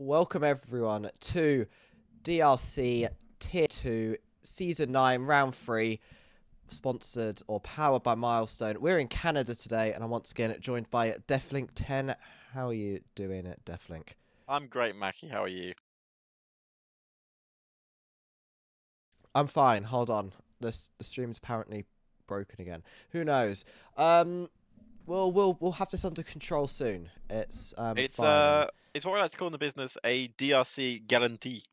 Welcome everyone to DRC Tier 2 Season 9 Round 3, sponsored or powered by Milestone. We're in Canada today and I'm once again joined by Deflink10. How are you doing at Deflink? I'm great, Mackie. How are you? I'm fine, hold on. The stream's apparently broken again. Who knows? We'll have this under control soon. It's It's fine. it's what we like to call in the business a DRC guarantee.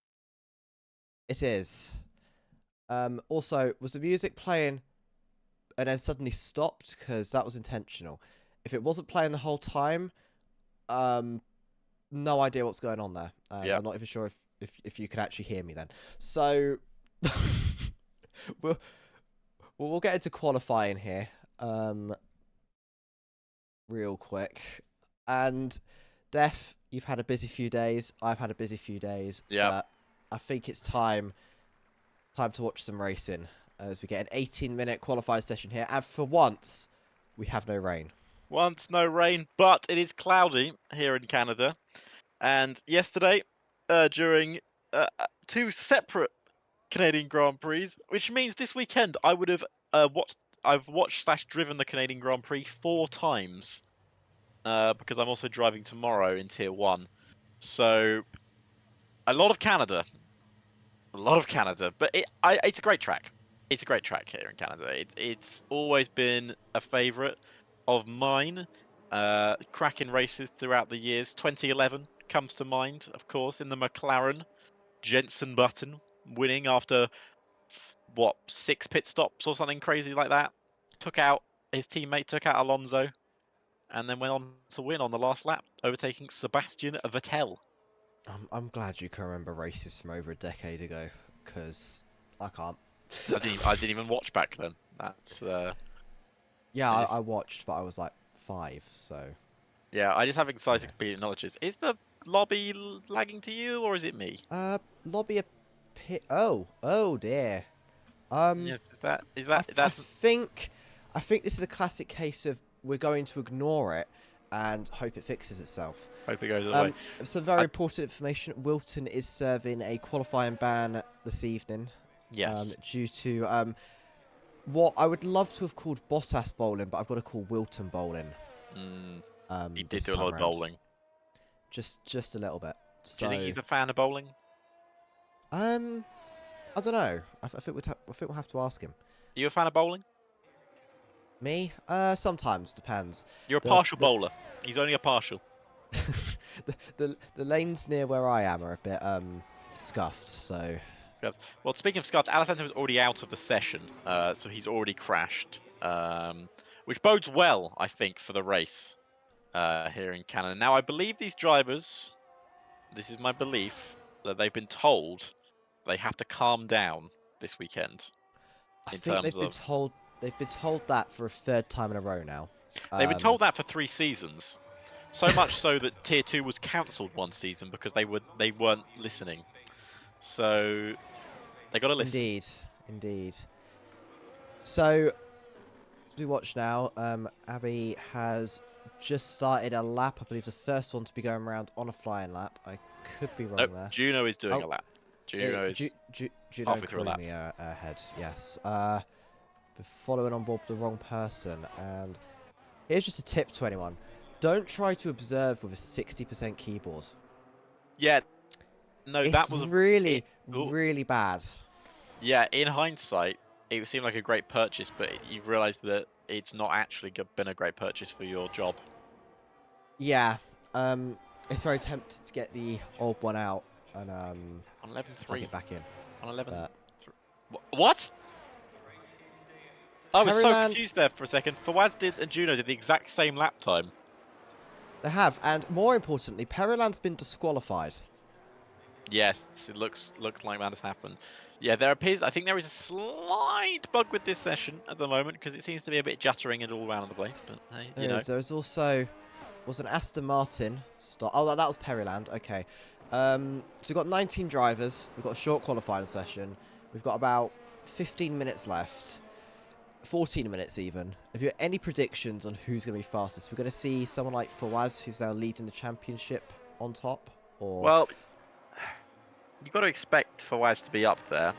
It is. Also, was the music playing and then suddenly stopped? Because that was intentional. If it wasn't playing the whole time, no idea what's going on there. Yeah. I'm not even sure if you can actually hear me then. So we'll get into qualifying here, real quick. And Def, you've had a busy few days. I've had a busy few days. Yeah. But I think it's time to watch some racing as we get an 18-minute qualifying session here. And for once, we have no rain. Once no rain, but it is cloudy here in Canada. And yesterday, during two separate Canadian Grand Prix, which means this weekend I would have watched/driven the Canadian Grand Prix 4 times. Because I'm also driving tomorrow in Tier 1. So a lot of Canada. But it's a great track. It's a great track here in Canada. It's always been a favourite of mine. Cracking races throughout the years. 2011 comes to mind, of course, in the McLaren. Jenson Button winning after, 6 pit stops or something crazy like that. His teammate took out Alonso, and then went on to win on the last lap, overtaking Sebastian Vettel. I'm glad you can remember races from over a decade ago, because I can't. I didn't even watch back then. That's Yeah, I I just watched, but I was like 5, so yeah, I just have yeah. encyclopedic knowledge. Is the lobby lagging to you, or is it me? Lobby a pit. Oh dear. Um, Yes, is that I that's think this is a classic case of we're going to ignore it and hope it fixes itself. hope it goes away. Some very I, important information. Wilton is serving a qualifying ban this evening. yes, Due to what I would love to have called Bottas bowling, but I've got to call Wilton bowling. he did This do a lot time of round. bowling. Just a little bit. Do you think So he's a fan of bowling? I don't know. I think we'll have to ask him. Are you a fan of bowling? Me? Sometimes depends. You're a The partial bowler. He's only a partial. the lanes near where I am are a bit scuffed, so Well, speaking of Scott, Alessandro is already out of the session, so he's already crashed, which bodes well, I think, for the race here in Canada. Now, I believe these drivers, this is my belief, that they've been told they have to calm down this weekend I in think terms of... they've been told that for a third time in a row now. They've been told that for 3 seasons. So much so that Tier 2 was cancelled one season because they weren't listening. So they got to listen. Indeed. So we watch now. Abby has just started a lap. I believe the first one to be going around on a flying lap. I could be wrong Nope, there. Juno is doing Oh, a lap. Juno is Juno halfway through a lap. Kurumi ahead. Yes. Following on board with the wrong person. And here's just a tip to anyone: don't try to observe with a 60% keyboard. Yeah, no, It's that was really bad. yeah. In hindsight, it seemed like a great purchase, but you've realised that it's not actually been a great purchase for your job. Yeah. It's very tempting to get the old one out and On plug 11.3, it back in. on 11. But What? I was so Perryland, confused there for a second. Fawaz and Juno did the exact same lap time. they have, and more importantly, Perryland's been disqualified. Yes, it looks like that has happened. Yeah, there appears. I think there is a slight bug with this session at the moment because it seems to be a bit juttering and all around the place. But hey, you know. There's also was an Aston Martin start. Oh, that was Perryland. Okay. So we've got 19 drivers. We've got a short qualifying session. We've got about 15 minutes left. 14 minutes even. Have you got any predictions on who's going to be fastest? We're going to see someone like Fawaz, who's now leading the championship, on top. Or Well, you've got to expect Fawaz to be up there.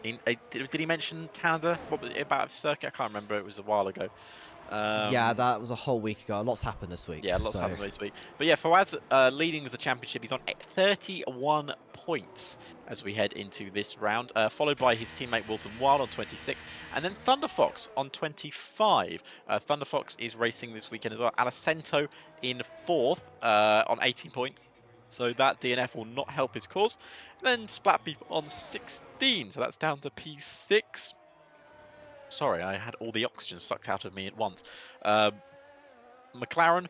Did he mention Canada? What was it about circuit? I can't remember. It was a while ago. yeah, Um, that was a whole week ago. A lot's happened this week. Yeah, lots So happened this week. But yeah, Fawaz leading the championship. He's on 31 points as we head into this round, followed by his teammate Wilton Wild on 26, and then Thunder Fox on 25. Thunder Fox is racing this weekend as well. Alicento in 4th on 18 points. So that DNF will not help his cause. Then Splatbeef on 16. So that's down to P6. Sorry, I had all the oxygen sucked out of me at once. McLaren,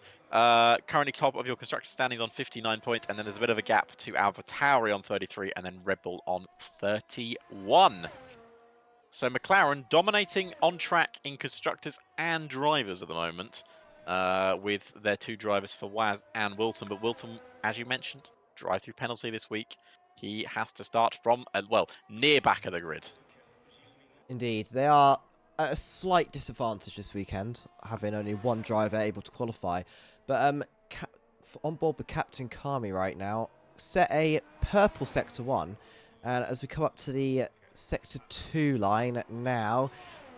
currently top of your constructor standings on 59 points, and then there's a bit of a gap to AlphaTauri on 33, and then Red Bull on 31. So McLaren dominating on track in constructors and drivers at the moment, with their 2 drivers for Waz and Wilton. But Wilton, as you mentioned, drive-through penalty this week. He has to start from, well, near back of the grid. indeed, they are at a slight disadvantage this weekend, having only one driver able to qualify. But on board with Captain Kami right now, set a purple sector 1, and as we come up to the sector 2 line now,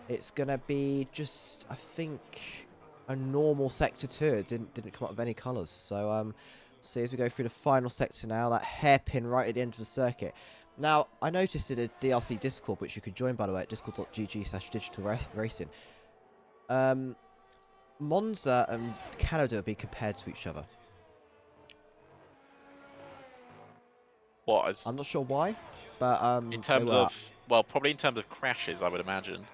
it's gonna be just, I think, a normal sector 2. It didn't come up with any colours. So see as we go through the final sector now, that hairpin right at the end of the circuit. Now, I noticed in a DRC Discord, which you could join, by the way, at discord.gg/digital-racing, Monza and Canada are being compared to each other. What, I'm as not sure why, but in they terms were. of, well, probably in terms of crashes, I would imagine.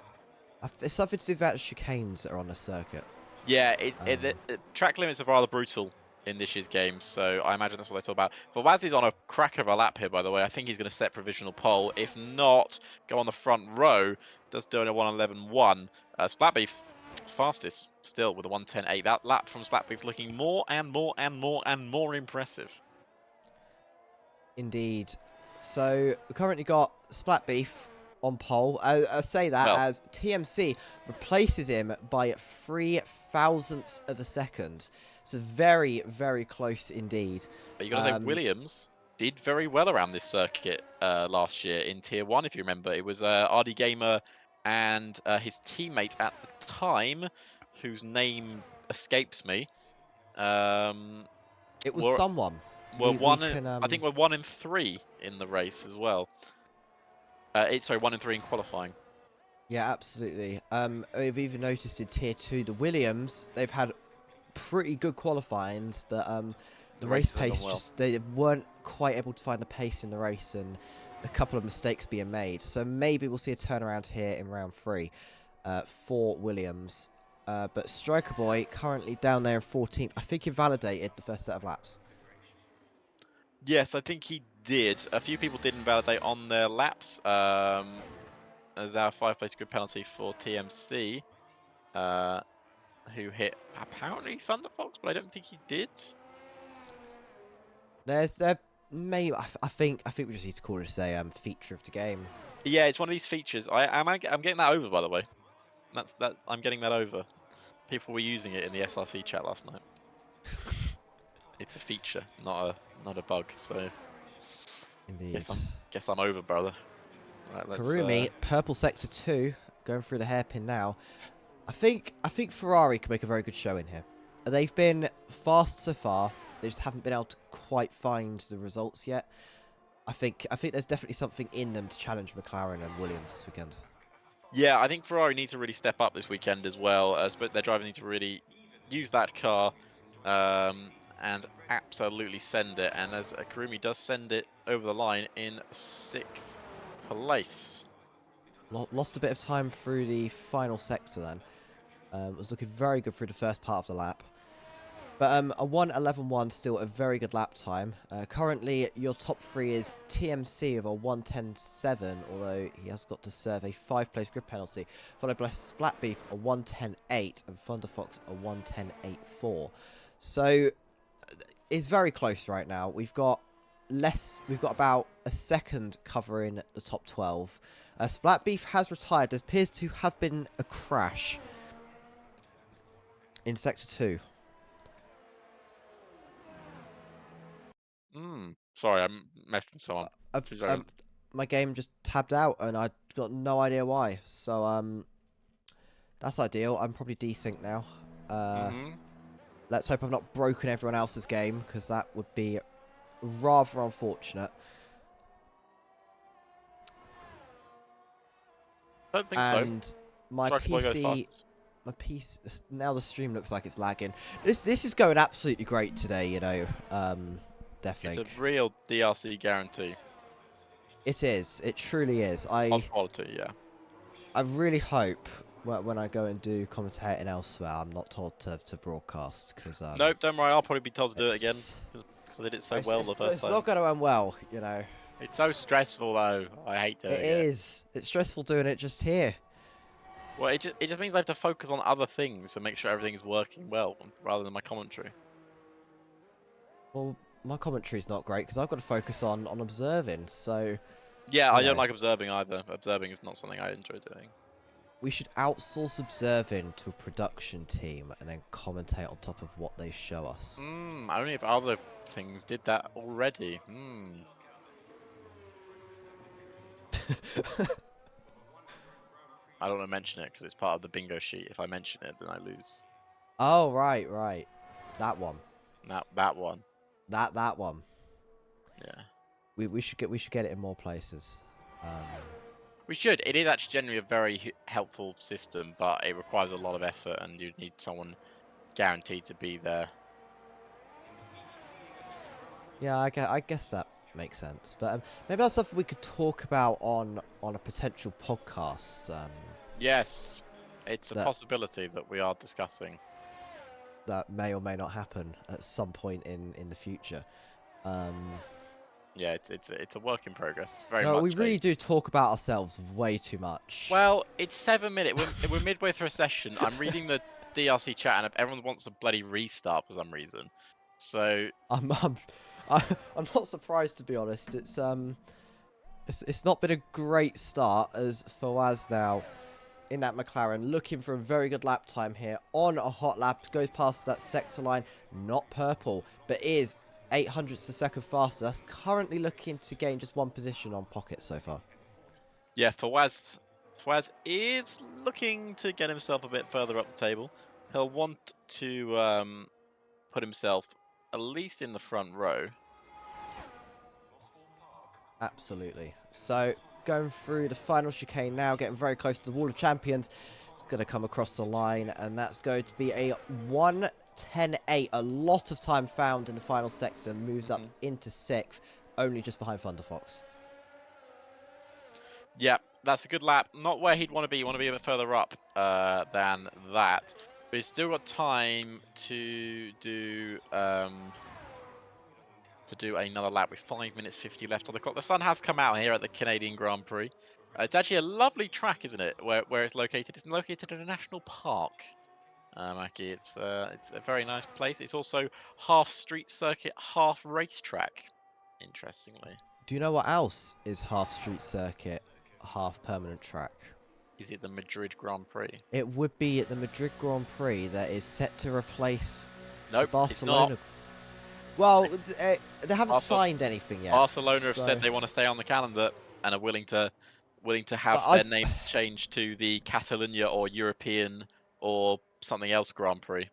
It's something to do with that chicanes that are on the circuit. Yeah, Um, the track limits are rather brutal in this year's game, so I imagine that's what they talk about. For Wazzy's on a crack of a lap here, by the way. I think he's going to set provisional pole. If not, go on the front row. Does do it a 1:11.1. Splatbeef fastest still with a 1:10.8. That lap from Splatbeef looking more and more and more and more impressive. Indeed. So we currently got Splatbeef on pole. I say that Well, as TMC replaces him by 0.003 of a second. So very, very close indeed. but you got to say Williams did very well around this circuit last year in Tier 1, if you remember. It was RD Gamer and his teammate at the time, whose name escapes me, It was were someone. were We one. can I think we're 1 in 3 in the race as well. Sorry, 1 in 3 in qualifying. yeah, absolutely. We've even noticed in Tier 2 the Williams, they've had pretty good qualifyings, but the The race races have gone pace well. just they weren't quite able to find the pace in the race, and a couple of mistakes being made. So maybe we'll see a turnaround here in round 3 for Williams. But Striker Boy currently down there in 14th. I think he validated the first set of laps. Yes, I think he did. A few people did invalidate on their laps. As our 5-place grid penalty for TMC. Who hit apparently Thunder Fox, but I don't think he did. There may I think we just need to call it a feature of the game. Yeah, it's one of these features. I'm getting that over, by the way. I'm getting that over. People were using it in the SRC chat last night. It's a feature, not a bug. So Indeed. guess I'm over, brother. Right, let's. Karumi, purple sector 2, going through the hairpin now. I think Ferrari can make a very good show in here. They've been fast so far. They just haven't been able to quite find the results yet. I think there's definitely something in them to challenge McLaren and Williams this weekend. Yeah, I think Ferrari need to really step up this weekend as well. But their drivers need to really use that car and absolutely send it. And as Karumi does send it over the line in 6th place. Lost a bit of time through the final sector then. Was looking very good through the first part of the lap. But a 1:11.1 still a very good lap time. Currently, your top 3 is TMC of a 1:10.7, although he has got to serve a 5-place grid penalty, followed by Splatbeef a 1:10.8 and Thunder Fox a 1:10.84. So it's very close right now. We've got about a second covering the top 12. Splatbeef has retired. There appears to have been a crash in sector 2. Sorry, I'm messing someone. I've, 2 seconds. my game just tabbed out and I got no idea why. So that's ideal. I'm probably desync now. Let's hope I've not broken everyone else's game, because that would be rather unfortunate. Don't think And so. my Striker boy goes PC, fast. my PC. Now the stream looks like it's lagging. This is going absolutely great today. You know, definitely. It's a real DRC guarantee. It is. It truly is. Of quality, yeah. I really hope when I go and do commentating elsewhere, I'm not told to broadcast, because Nope, don't worry. I'll probably be told to do it again it's, because I did it so well the first it's time. not going to end well. You know. It's so stressful though. I hate doing it. It is. It's stressful doing it just here. Well, it just means I have to focus on other things to make sure everything is working well, rather than my commentary. Well, my commentary's not great because I've got to focus on observing. So Yeah, I you don't know, like observing either. Observing is not something I enjoy doing. we should outsource observing to a production team and then commentate on top of what they show us. Only if other things did that already. I don't want to mention it because it's part of the bingo sheet. If I mention it, then I lose. Oh right, that one. That one. That one. Yeah. We should get it in more places. We should. It is actually generally a very helpful system, but it requires a lot of effort, and you need someone guaranteed to be there. Yeah, I guess that makes sense. But maybe that's something we could talk about on a potential podcast. Yes, it's a possibility that we are discussing. That may or may not happen at some point in the future. Yeah, it's a work in progress. Very no, much. we really do talk about ourselves way too much. Well, it's 7 minutes. We're midway through a session. I'm reading the DRC chat, and everyone wants a bloody restart for some reason. So I'm not surprised, to be honest. It's not been a great start, as Fawaz now in that McLaren looking for a very good lap time here on a hot lap, goes past that sector line, not purple, but is 0.08 per second faster. That's currently looking to gain just one position on Pocket so far. yeah, Fawaz is looking to get himself a bit further up the table. He'll want to put himself at least in the front row. Absolutely. So going through the final chicane now, getting very close to the Wall of Champions. It's going to come across the line, and that's going to be a 1:10.8. A lot of time found in the final sector. Moves up into 6th, only just behind Thunder Fox. Yeah, that's a good lap. Not where he'd want to be. You want to be a bit further up than that. But he's still got time to do another lap with 5 minutes 50 left on the clock. The sun has come out here at the Canadian Grand Prix. It's actually a lovely track, isn't it? Where it's located. It's located in a national park. Mackie, it's a very nice place. It's also half street circuit, half racetrack. Interestingly. Do you know what else is half street circuit, half permanent track? Is it the Madrid Grand Prix? It would be at the Madrid Grand Prix that is set to replace Barcelona. It's not. Well, they haven't signed anything yet. Barcelona have said they want to stay on the calendar and are willing to have their name changed to the Catalonia or European or something else Grand Prix.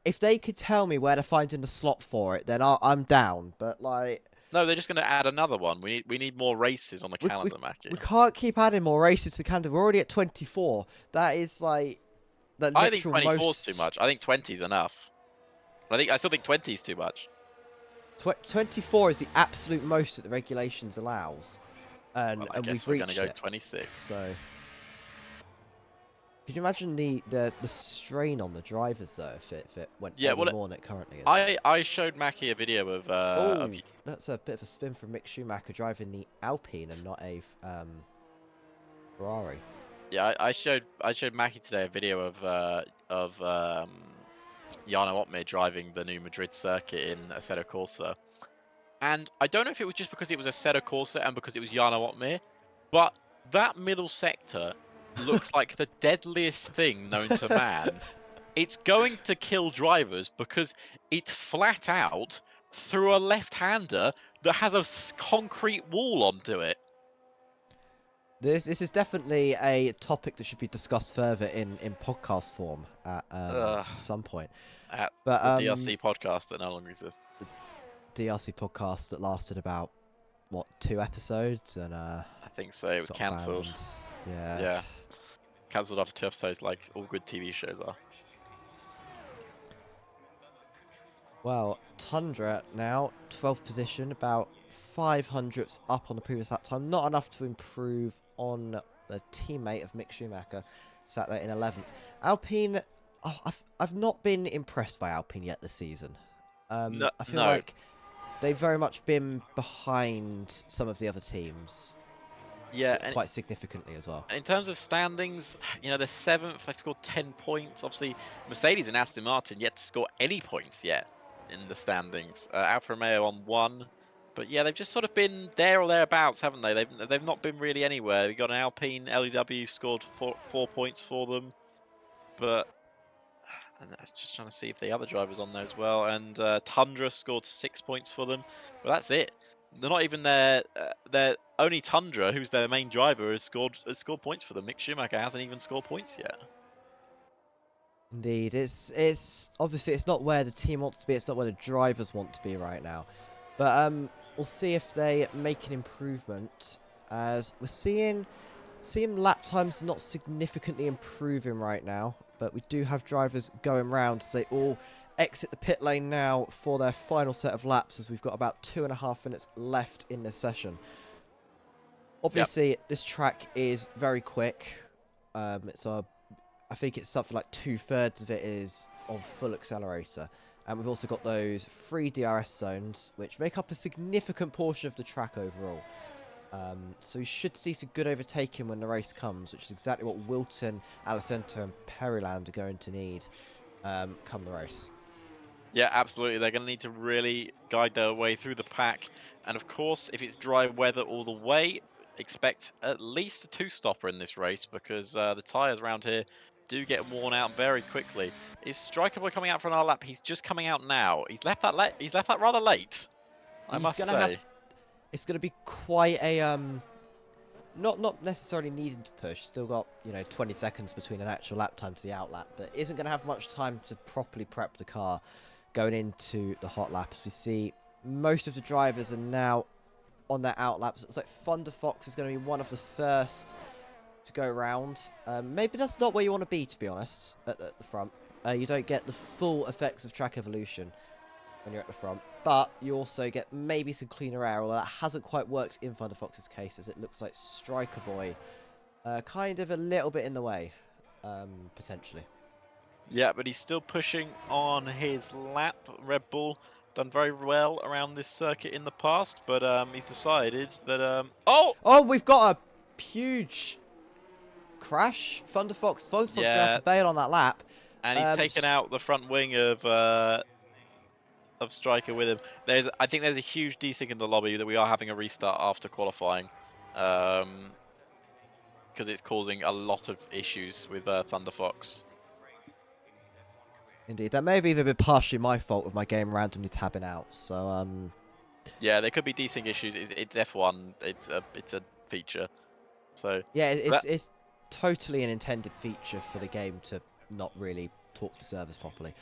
If they could tell me where to find in the slot for it, then I'm down. But like, no, they're just going to add another one. We need more races on the calendar, Mackie. We can't keep adding more races to the calendar. We're already at 24. That is like I think 24 is too much. I think 20 is enough. I still think 20 is too much. 24 is the absolute most that the regulations allows, and I guess we've we're going to go 26. So, could you imagine the strain on the drivers though if it went more than it currently is? I showed Mackie a video of. That's a bit of a spin from Mick Schumacher driving the Alpine and not a Ferrari. Yeah, I showed Mackie today a video of Jarno Opmeer driving the new Madrid circuit in Assetto Corsa. And I don't know if it was just because it was Assetto Corsa and because it was Jarno Opmeer, but that middle sector looks like the deadliest thing known to man. It's going to kill drivers because it's flat out through a left-hander that has a concrete wall onto it. This is definitely a topic that should be discussed further in podcast form at some point. At But the DRC podcast that no longer exists. DRC podcast that lasted about what 2 episodes and I think so. It was got cancelled. abandoned. Yeah, cancelled after 2 episodes, like all good TV shows are. Well, Tundra now 12th position, about 500ths up on the previous lap time. Not enough to improve on the teammate of Mick Schumacher, sat there in 11th. Alpine, I've not been impressed by Alpine yet this season. No, I feel like they've very much been behind some of the other teams. Yeah, quite significantly as well. In terms of standings, you know, they're 7th. They've scored 10 points. Obviously, Mercedes and Aston Martin yet to score any points yet in the standings. Alfa Romeo on 1. But yeah, they've just sort of been there or thereabouts, haven't they? They've not been really anywhere. We've got an Alpine LEW scored 4 points for them. But and I'm just trying to see if the other drivers on there as well. And Tundra scored 6 points for them. But that's it. They're not even their only Tundra, who's their main driver, has scored points for them. Mick Schumacher hasn't even scored points yet. Indeed, it's obviously it's not where the team wants to be. It's not where the drivers want to be right now. But we'll see if they make an improvement, as we're seeing lap times not significantly improving right now. But we do have drivers going round, so they all exit the pit lane now for their final set of laps, as we've got about 2.5 minutes left in this session. Obviously, This track is very quick. I think it's something like 2/3 of it is on full accelerator. And we've also got those 3 DRS zones, which make up a significant portion of the track overall. So we should see some good overtaking when the race comes, which is exactly what Wilton, Alicento and Periland are going to need come the race. Yeah, absolutely. They're going to need to really guide their way through the pack. And of course, if it's dry weather all the way, expect at least a 2-stopper in this race, because the tyres around here do get worn out very quickly. Is Striker Boy coming out for another lap? He's just coming out now. He's left that He's left that rather late, I must say. It's going to be quite a not necessarily needing to push. Still got 20 seconds between an actual lap time to the out lap, but isn't going to have much time to properly prep the car going into the hot laps. We see most of the drivers are now on their out laps. It's like Thunder Fox is going to be one of the first to go around. Maybe that's not where you want to be, to be honest, at the front. You don't get the full effects of track evolution when you're at the front, but you also get maybe some cleaner air, although that hasn't quite worked in Thunder Fox's case, as it looks like Striker Boy kind of a little bit in the way, potentially. Yeah, but he's still pushing on his lap. Red Bull done very well around this circuit in the past, but he's decided that Oh, we've got a huge crash. Thunder Fox gonna have to bail on that lap, and he's taken out the front wing of Striker with him. I think there's a huge desync in the lobby that we are having a restart after qualifying, because it's causing a lot of issues with Thunder Fox. Indeed, that may have even been partially my fault with my game randomly tabbing out. So yeah, there could be desync issues. It's F1. It's a feature. So yeah, it's totally an intended feature for the game to not really talk to servers properly.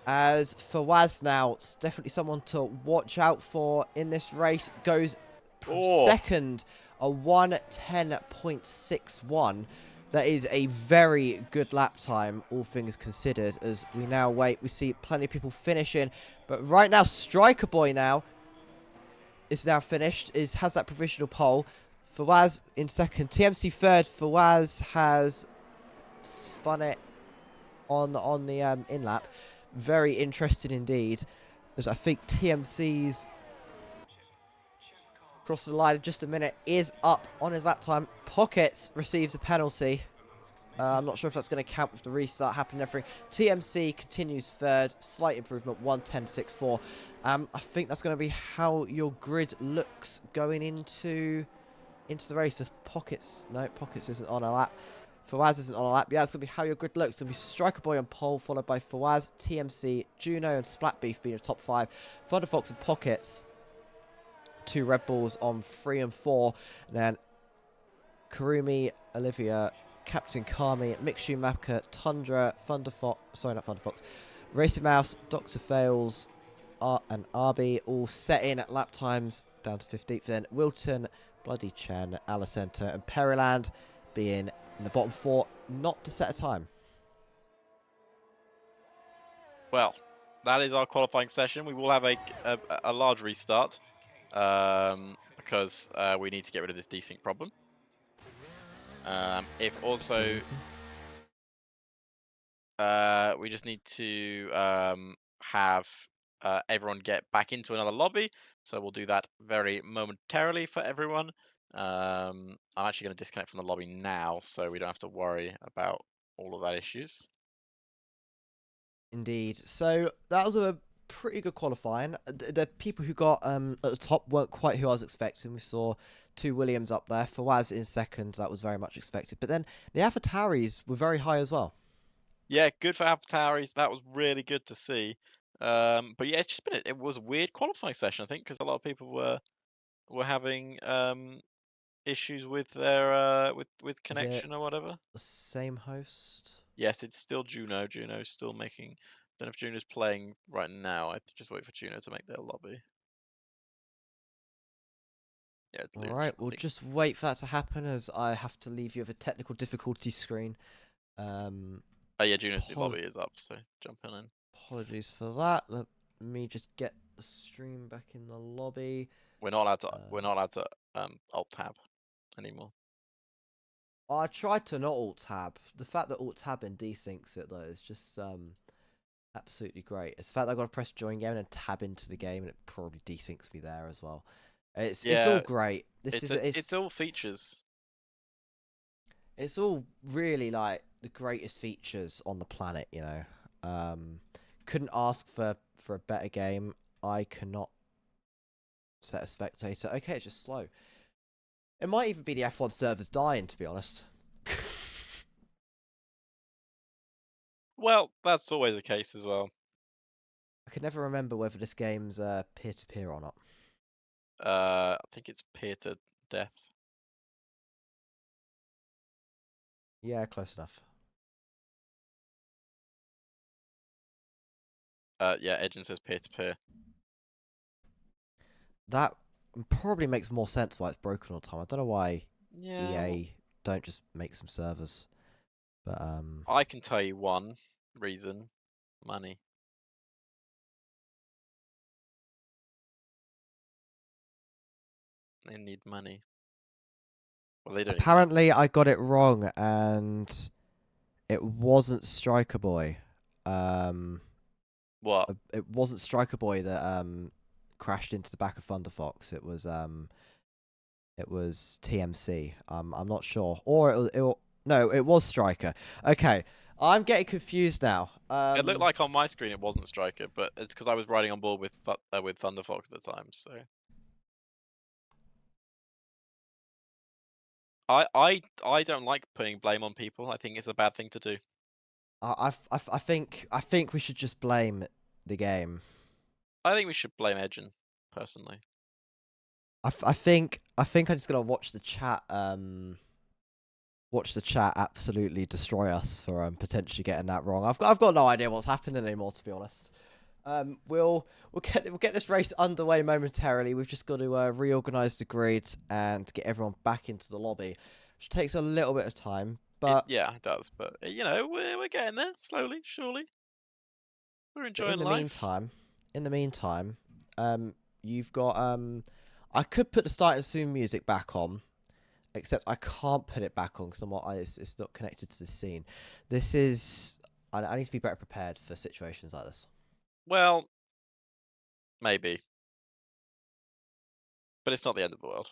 As for Waz now, it's definitely someone to watch out for in this race. Goes second, a 1:10.61. That is a very good lap time, all things considered. As we now wait, we see plenty of people finishing. But right now, Striker Boy now is now finished. Has that provisional pole. Fawaz in second. TMC third. Fawaz has spun it on the in-lap. Very interesting indeed. As I think TMC's crossing the line in just a minute, is up on his lap time. Pockets receives a penalty. I'm not sure if that's going to count with the restart happening and everything. TMC continues third. Slight improvement, 1:10.64. I think that's going to be how your grid looks going into the race. There's Pockets. No, Pockets isn't on a lap. Fawaz isn't on a lap. Yeah, it's going to be how your grid looks. It's going to be Striker Boy on pole, followed by Fawaz, TMC, Juno, and Splat Beef being a top 5. Thunderfox and Pockets, 2 Red Bulls on 3 and 4. And then Karumi, Olivia, Captain Kami, Mixu Mapka, Tundra, Thunderfox, sorry, not Thunderfox, Racing Mouse, Dr. Fails, and Arby all set in at lap times down to 15th. Then Wilton, Bloody Chen, Alicento, and Periland being in the bottom 4, not to set a time. Well, that is our qualifying session. We will have a large restart because we need to get rid of this desync problem. If also we just need to have everyone get back into another lobby, so we'll do that very momentarily for everyone. I'm actually going to disconnect from the lobby now, so we don't have to worry about all of that issues. Indeed. So that was a pretty good qualifying. The people who got at the top weren't quite who I was expecting. We saw 2 Williams up there. Fawaz in second. That was very much expected. But then the AlphaTauris were very high as well. Yeah, good for AlphaTauris. That was really good to see. But yeah, it's just been it was a weird qualifying session, I think, because a lot of people were having issues with their with Is it connection or whatever. the same host? Yes, it's still Juno. Juno's still making. Don't know if Juno's playing right now. I have to just wait for Juno to make their lobby. Yeah, it's Luton Alright, we'll Channel. just wait for that to happen as I have to leave you with a technical difficulty screen. Oh yeah, Juno's new lobby is up, so jump in. Apologies for that. Let me just get the stream back in the lobby. We're not allowed to alt tab anymore. I tried to not alt tab. The fact that alt tabbing desyncs it though is just absolutely great. It's the fact that I've got to press join game and tab into the game, and it probably desyncs me there as well. It's all great. It's all features. It's all really like the greatest features on the planet, you know. Couldn't ask for a better game. I cannot set a spectator. Okay, it's just slow. It might even be the F1 servers dying, to be honest. Well, that's always the case as well. I can never remember whether this game's peer-to-peer or not. I think it's peer to death. Yeah, close enough. Yeah, Edgen says peer to peer. That probably makes more sense why it's broken all the time. I don't know why EA don't just make some servers. But I can tell you one reason: money. They need money. Well, they don't. Apparently, I got it wrong, and it wasn't Striker Boy. What? It wasn't Striker Boy that crashed into the back of Thunder Fox. It was TMC. I'm not sure, or no, it was Striker. Okay, I'm getting confused now. It looked like on my screen it wasn't Striker, but it's because I was riding on board with Thunder Fox at the time. So I don't like putting blame on people. I think it's a bad thing to do. I think we should just blame the game. I think we should blame Edgen, personally. I think I'm just gonna watch the chat absolutely destroy us for potentially getting that wrong. I've got no idea what's happening anymore, to be honest. We'll get this race underway momentarily. We've just got to reorganize the grid and get everyone back into the lobby, which takes a little bit of time. But Yeah, it does. But you know, we're getting there slowly, surely. We're enjoying life. In the meantime, you've got I could put the start and soon music back on, except I can't put it back on because it's not connected to the scene. This is I need to be better prepared for situations like this. Well, maybe, but it's not the end of the world.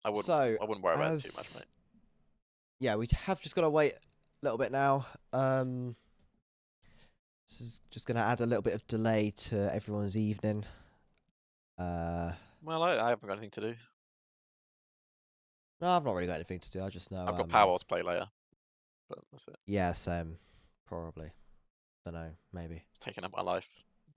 I wouldn't worry about it too much, mate. Yeah, we have just got to wait a little bit now. This is just going to add a little bit of delay to everyone's evening. Well, I haven't got anything to do. No, I've not really got anything to do. I just know. I've got Power to play later, but that's it. Yeah, same. Probably. Don't know. Maybe. It's taking up my life.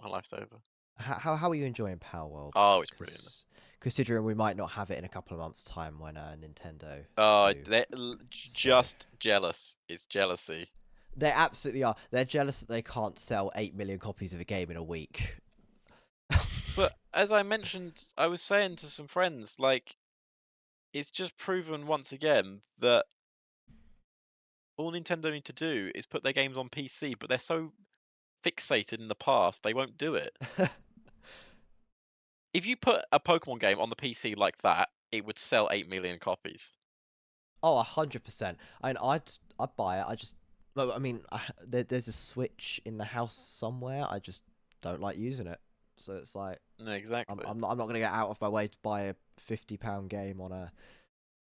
My life's over. How are you enjoying Power World? Oh, it's brilliant. Because considering we might not have it in a couple of months' time when Nintendo Oh, sue. they're So just jealous. It's jealousy. they absolutely are. They're jealous that they can't sell 8 million copies of a game in a week. But as I mentioned, I was saying to some friends, like, it's just proven once again that all Nintendo need to do is put their games on PC, but they're so fixated in the past, they won't do it. If you put a Pokemon game on the PC like that, it would sell 8 million copies. Oh, 100%. I'd buy it. I just, well, I mean, there's a Switch in the house somewhere. I just don't like using it. So it's like No, exactly. I'm not gonna get out of my way to buy a £50 game on a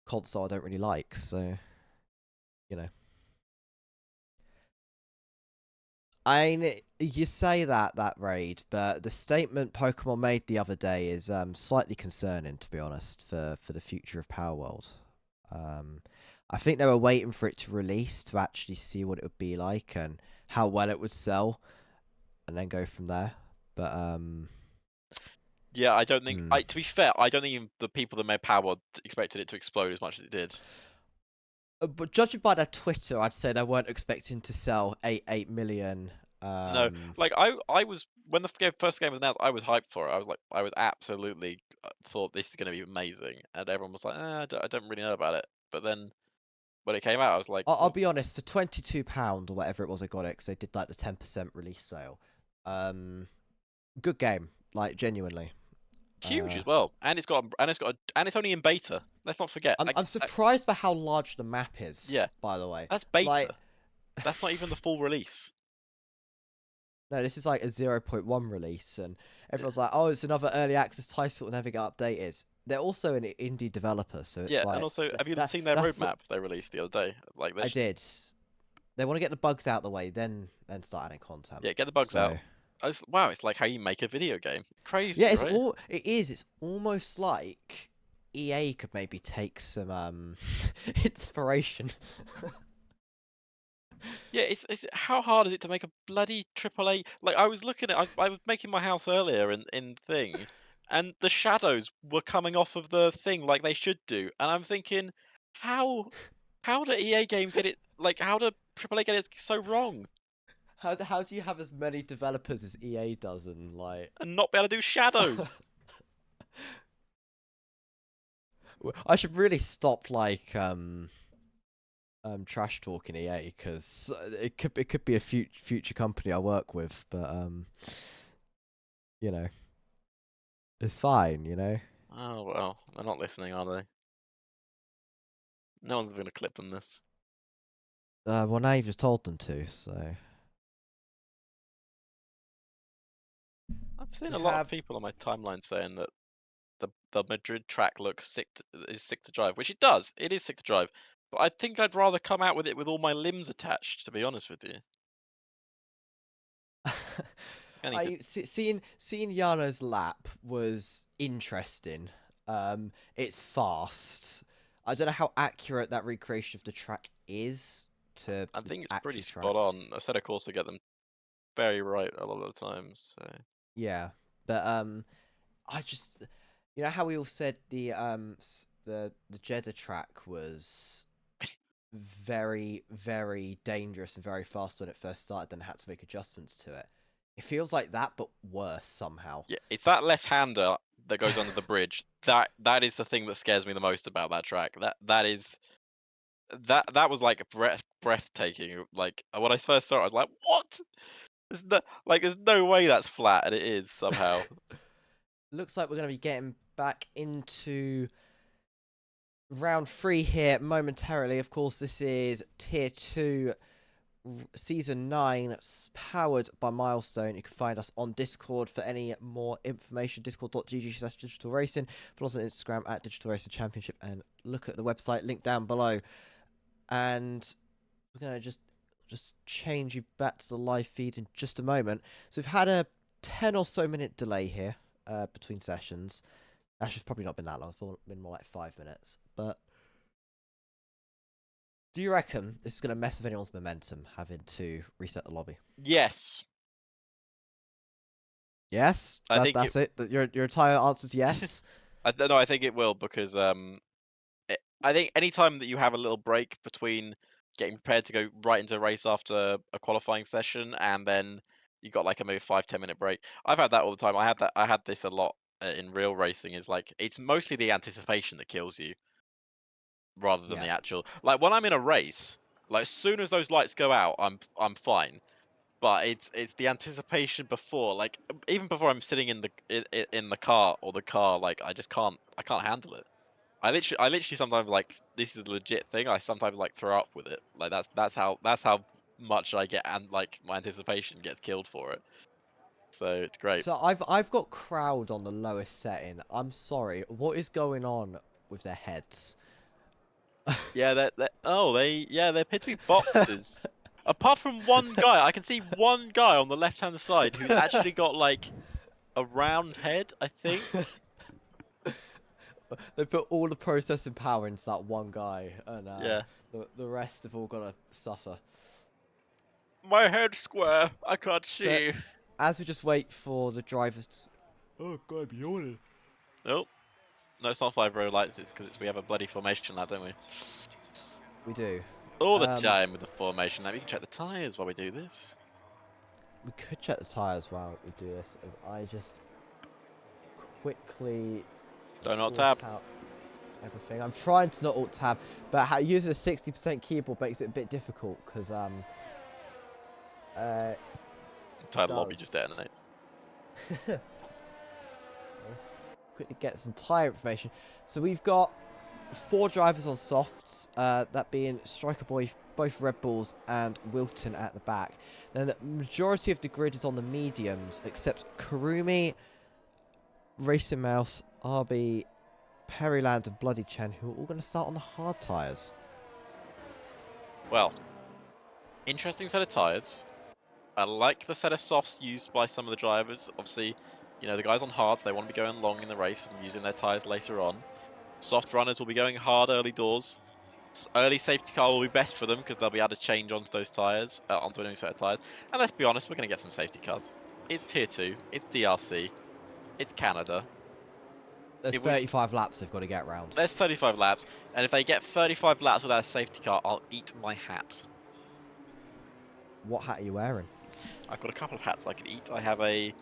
console I don't really like. So you know, you say that Raid, but the statement Pokemon made the other day is slightly concerning, to be honest, for the future of Power World. I think they were waiting for it to release to actually see what it would be like and how well it would sell, and then go from there. But Yeah, I don't think. To be fair, I don't think even the people that made Power World expected it to explode as much as it did. But judging by their Twitter, I'd say they weren't expecting to sell 8 million. No, like I was when the first game was announced, I was hyped for it. I was absolutely thought this is going to be amazing, and everyone was like, I don't really know about it. But then when it came out, I was like, I'll be honest, for £22 or whatever it was, I got it because they did like the 10% release sale. Good game, like genuinely. it's huge as well, and it's only in beta. Let's not forget. I'm surprised by how large the map is. Yeah, by the way, that's beta. Like, That's not even the full release. no, this is like a 0.1 release, and everyone's like, "Oh, it's another early access title will never get updated." They're also an indie developer, so it's Yeah, like. and also, have you seen their roadmap they released the other day? Like, I did. They want to get the bugs out the way, then start adding content. yeah, get the bugs out. Wow, it's like how you make a video game. Crazy, Yeah, right? it is. It's almost like EA could maybe take some inspiration. Yeah, it's how hard is it to make a bloody AAA? Like I was looking at, I was making my house earlier in thing, and the shadows were coming off of the thing like they should do, and I'm thinking, how how do EA games get it? Like how do AAA get it so wrong How do you have as many developers as EA does and like? and not be able to do shadows? I should really stop like trash talking EA because it could be a future company I work with, but you know, it's fine, you know. Oh well, they're not listening, are they? No one's gonna clip them this. Well, now you've just told them to, so. I've seen You a lot of have. people on my timeline saying that the Madrid track looks is sick to drive, which it does. It is sick to drive, but I think I'd rather come out with it with all my limbs attached. To be honest with you, Seeing Yano's lap was interesting. It's fast. I don't know how accurate that recreation of the track is to I the think it's pretty actual spot track. on. I said, of course, to get them very right a lot of the times. So Yeah, but I just, you know how we all said the Jeddah track was very very dangerous and very fast when it first started, then had to make adjustments to it. It feels like that, but worse somehow. yeah, it's that left-hander that goes under the bridge. That is the thing that scares me the most about that track. That was like breathtaking. Like when I first saw it, I was like, "What? There's no way that's flat," and it is somehow. Looks like we're going to be getting back into round 3 here momentarily. Of course, this is Tier 2, Season 9, powered by Milestone. You can find us on Discord for any more information. Discord.gg/digital racing. Follow us on Instagram at Digital Racing Championship, and look at the website link down below. And we're going to just change you back to the live feed in just a moment. So we've had a 10 or so minute delay here between sessions. Actually, it's probably not been that long. It's been more like 5 minutes. But Do you reckon this is going to mess with anyone's momentum, having to reset the lobby? Yes, Yes? I think That's it? Your entire answer's yes? I don't know. I think it will because I think any time that you have a little break between getting prepared to go right into a race after a qualifying session and then you got like a maybe 5-10 minute break. I've had that all the time. I had this a lot in real racing. Is like it's mostly the anticipation that kills you rather than Yeah. the actual. Like when I'm in a race, like as soon as those lights go out, I'm fine. But it's the anticipation before, like even before I'm sitting in the car or the car, like I can't handle it. I literally sometimes like this is a legit thing. I sometimes like throw up with it. Like that's how much I get and like my anticipation gets killed for it. So it's great. So I've got crowd on the lowest setting. I'm sorry. What is going on with their heads? Yeah, they appear to be boxes. Apart from one guy, I can see one guy on the left hand side who's actually got like a round head, I think. They put all the processing power into that one guy, and Yeah. the rest have all got to suffer. My head's square. I can't So, see. as we just wait for the drivers to... Oh, God, I'm yawning. Nope. No, it's not 5 row lights. It's because we have a bloody formation lap, don't we? We do. All the time with the formation lap. You can check the tyres while we do this. We could check the tyres while we do this, as I just quickly Don't alt sort tab. out everything. I'm trying to not alt tab, but using a 60% keyboard makes it a bit difficult, because Entire lobby just detonates. Let's quickly get some tyre information. So we've got 4 drivers on softs, that being Striker Boy, both Red Bulls, and Wilton at the back. Then the majority of the grid is on the mediums, except Karumi, Racing Mouse, RB, Perryland, and Bloody Chen, who are all going to start on the hard tyres. Well, interesting set of tyres. I like the set of softs used by some of the drivers. Obviously, you know, the guys on hards, they want to be going long in the race and using their tyres later on. Soft runners will be going hard early doors. Early safety car will be best for them because they'll be able to change onto those tyres, onto a new set of tyres. And let's be honest, we're going to get some safety cars. It's Tier 2, it's DRC, it's Canada. There's 35 laps they've got to get round. There's 35 laps, and if they get 35 laps without a safety car, I'll eat my hat. What hat are you wearing? I've got a couple of hats I could eat. I have a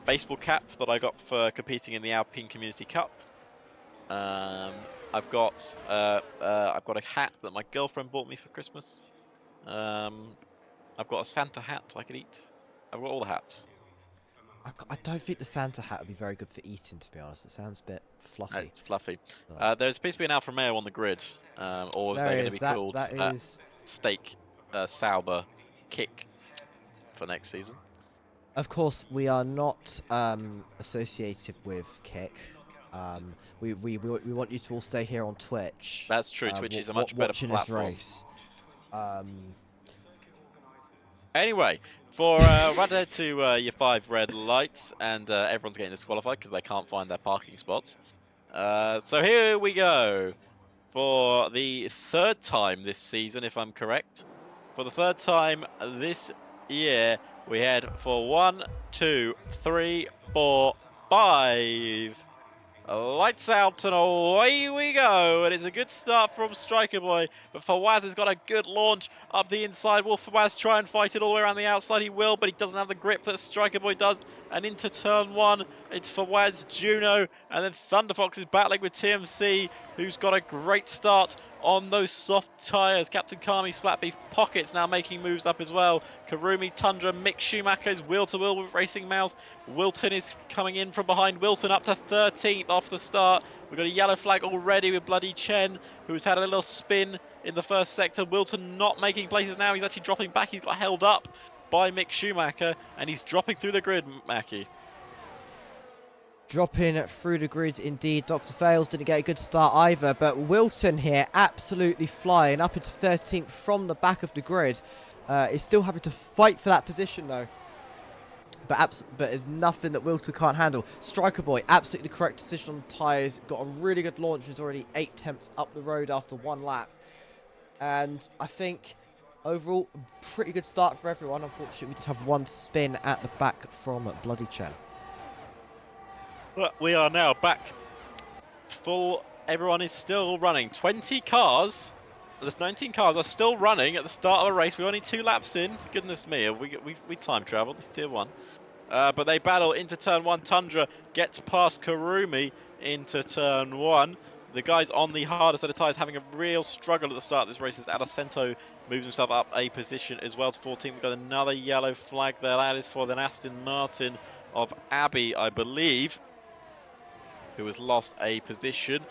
baseball cap that I got for competing in the Alpine Community Cup. I've got a hat that my girlfriend bought me for Christmas. I've got a Santa hat I could eat. I've got all the hats. I don't think the Santa hat would be very good for eating, to be honest. It sounds a bit fluffy. It's fluffy. There's supposed to be an Alfa Romeo on the grid, or is There they going to is. be That called is... Steak Sauber Kick for next season? Of course, we are not associated with Kick. We want you to all stay here on Twitch. That's true. Twitch is a much better watching platform. This race. Anyway, for right ahead to your 5 red lights, and everyone's getting disqualified because they can't find their parking spots. So here we go for the 3rd time this season, if I'm correct. For the 3rd time this year, we head for 1, 2, 3, 4, 5. Lights out and away we go, and it's a good start from Striker Boy, but Fawaz has got a good launch up the inside. Will Fawaz try and fight it all the way around the outside? He will, but he doesn't have the grip that Striker Boy does, and into turn 1, it's Fawaz, Juno, and then Thunderfox is battling with TMC, who's got a great start on those soft tyres. Captain Kami, Splatbeef, Pockets now making moves up as well. Karumi, Tundra, Mick Schumacher is wheel-to-wheel with Racing Mouse. Wilton is coming in from behind. Wilton up to 13th off the start. We've got a yellow flag already with Bloody Chen, who's had a little spin in the first sector. Wilton not making places now. He's actually dropping back. He's got held up by Mick Schumacher, and he's dropping through the grid, Mackie. Dropping through the grid indeed. Dr. Fails didn't get a good start either, but Wilton here absolutely flying up into 13th from the back of the grid. Is still having to fight for that position though. But there's nothing that Wilton can't handle. Striker Boy, absolutely the correct decision on the tyres. Got a really good launch. He's already 8 temps up the road after 1 lap. And I think overall, pretty good start for everyone. Unfortunately, we did have one spin at the back from Bloody Chen. But we are now back full. Everyone is still running. 20 cars. There's 19 cars are still running at the start of a race. We're only 2 laps in. Goodness me, we time traveled. This tier 1. But they battle into turn 1. Tundra gets past Karumi into turn 1. The guys on the hardest set of tyres having a real struggle at the start of this race as Alicento moves himself up a position as well to 14. We've got another yellow flag there. That is for the Aston Martin of Abbey, I believe, who has lost a position.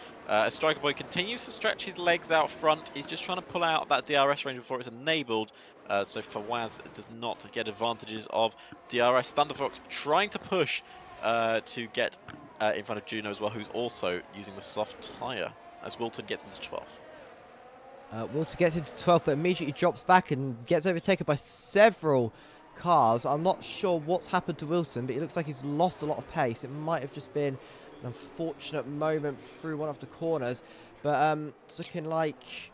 Striker Boy continues to stretch his legs out front. He's just trying to pull out that DRS range before it's enabled. So Fawaz does not get advantages of DRS. Thunderfox trying to push to get in front of Juno as well, who's also using the soft tyre as Wilton gets into 12th. Walter gets into 12th, but immediately drops back and gets overtaken by several cars. I'm not sure what's happened to Wilton, but it looks like he's lost a lot of pace. It might have just been an unfortunate moment through one of the corners, but it's looking like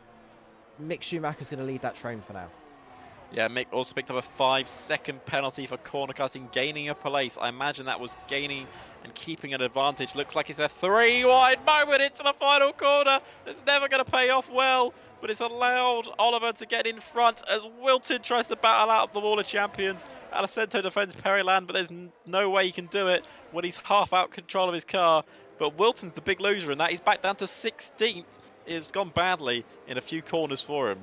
Mick Schumacher's going to lead that train for now. Yeah, Mick also picked up a 5-second penalty for corner cutting, gaining a place. I imagine that was gaining and keeping an advantage. Looks like it's a 3-wide moment into the final corner. It's never going to pay off well, but it's allowed Oliver to get in front as Wilton tries to battle out the Wall of Champions. Alicento defends Periland, but there's no way he can do it when he's half out control of his car. But Wilton's the big loser in that. He's back down to 16th. It's gone badly in a few corners for him.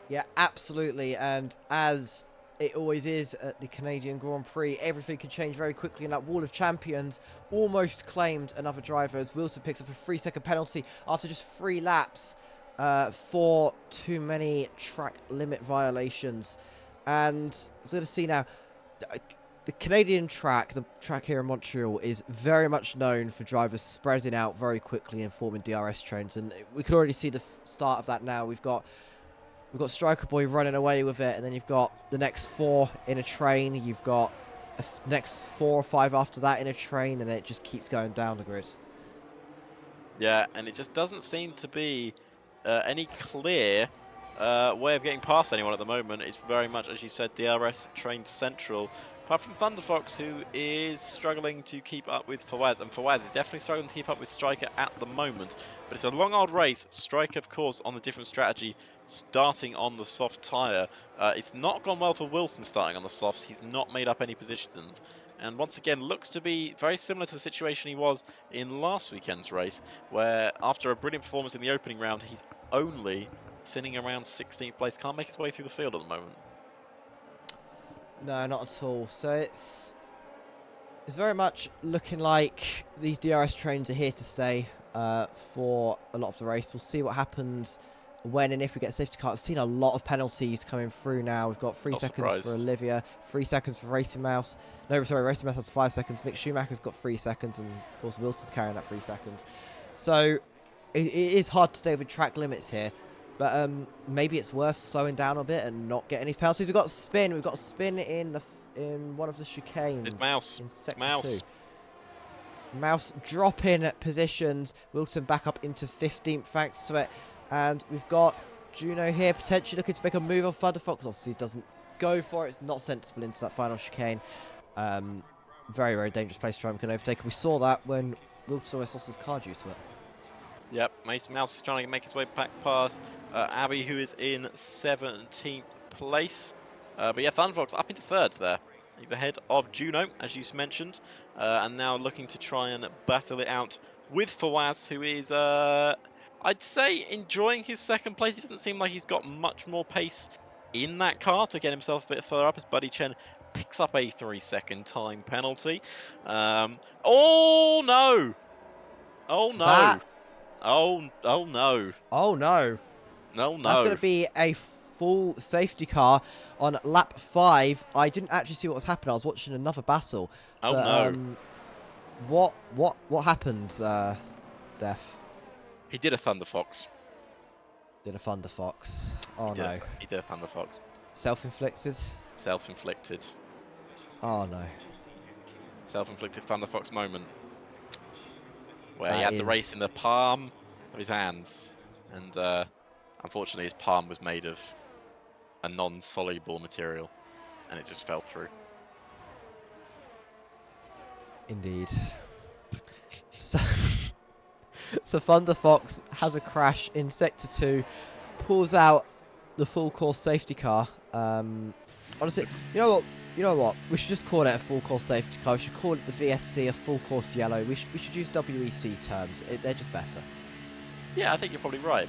Yeah, absolutely. And as it always is at the Canadian Grand Prix, everything can change very quickly. And that Wall of Champions almost claimed another driver as Wilson picks up a 3-second penalty after just 3 laps for too many track limit violations. And as we're going to see now, the Canadian track, the track here in Montreal, is very much known for drivers spreading out very quickly and forming DRS trains. And we can already see the start of that now. We've got Striker Boy running away with it, and then you've got the next 4 in a train. You've got the next 4 or 5 after that in a train, and it just keeps going down the grid. Yeah, and it just doesn't seem to be any clear way of getting past anyone at the moment. It's very much, as you said, DRS train central. Apart from Thunderfox, who is struggling to keep up with Fawaz, and Fawaz is definitely struggling to keep up with Striker at the moment. But it's a long old race. Striker, of course, on the different strategy, starting on the soft tyre. It's not gone well for Wilson starting on the softs. He's not made up any positions. And once again, looks to be very similar to the situation he was in last weekend's race, where after a brilliant performance in the opening round, he's only sitting around 16th place. Can't make his way through the field at the moment. No, not at all. So it's very much looking like these DRS trains are here to stay for a lot of the race. We'll see what happens when and if we get a safety car. I've seen a lot of penalties coming through now. We've got 3 seconds for Olivia, 3 seconds for Racing Mouse. No, sorry, Racing Mouse has 5 seconds. Mick Schumacher's got 3 seconds, and of course Wilson's carrying that 3 seconds. So it is hard to stay with track limits here. But maybe it's worth slowing down a bit and not getting these penalties. We've got a spin. We've got a spin in one of the chicanes. It's Mouse. In It's Mouse. 2. Mouse dropping positions. Wilton back up into 15th thanks to it. And we've got Juno here potentially looking to make a move on Thunderfox. Obviously doesn't go for it. It's not sensible into that final chicane. Very, very dangerous place to try and make an overtake. We saw that when Wilton almost lost his car due to it. Yep, Mason Mouse is trying to make his way back past Abby, who is in 17th place. But yeah, Thunderfox up into 3rd there. He's ahead of Juno, as you mentioned, and now looking to try and battle it out with Fawaz, who is, I'd say, enjoying his 2nd place. It doesn't seem like he's got much more pace in that car to get himself a bit further up, as Buddy Chen picks up a 3-second time penalty. Oh no! Oh no! Oh no. Oh no. No. That's going to be a full safety car on lap 5. I didn't actually see what was happening. I was watching another battle. Oh but, no. What happened, Def? He did a Thunderfox. Did a Thunderfox. Oh no. He did a Thunderfox. Self-inflicted? Self-inflicted. Oh no. Self-inflicted Thunderfox moment. Where That he had the race in the palm of his hands. And Unfortunately, his palm was made of a non-soluble material, and it just fell through. Indeed. So, so Thunder Fox has a crash in Sector 2, pulls out the full course safety car. Honestly, you know what? You know what? We should just call it a full course safety car. We should call it the VSC, a full course yellow. We should use WEC terms. They're just better. Yeah, I think you're probably right.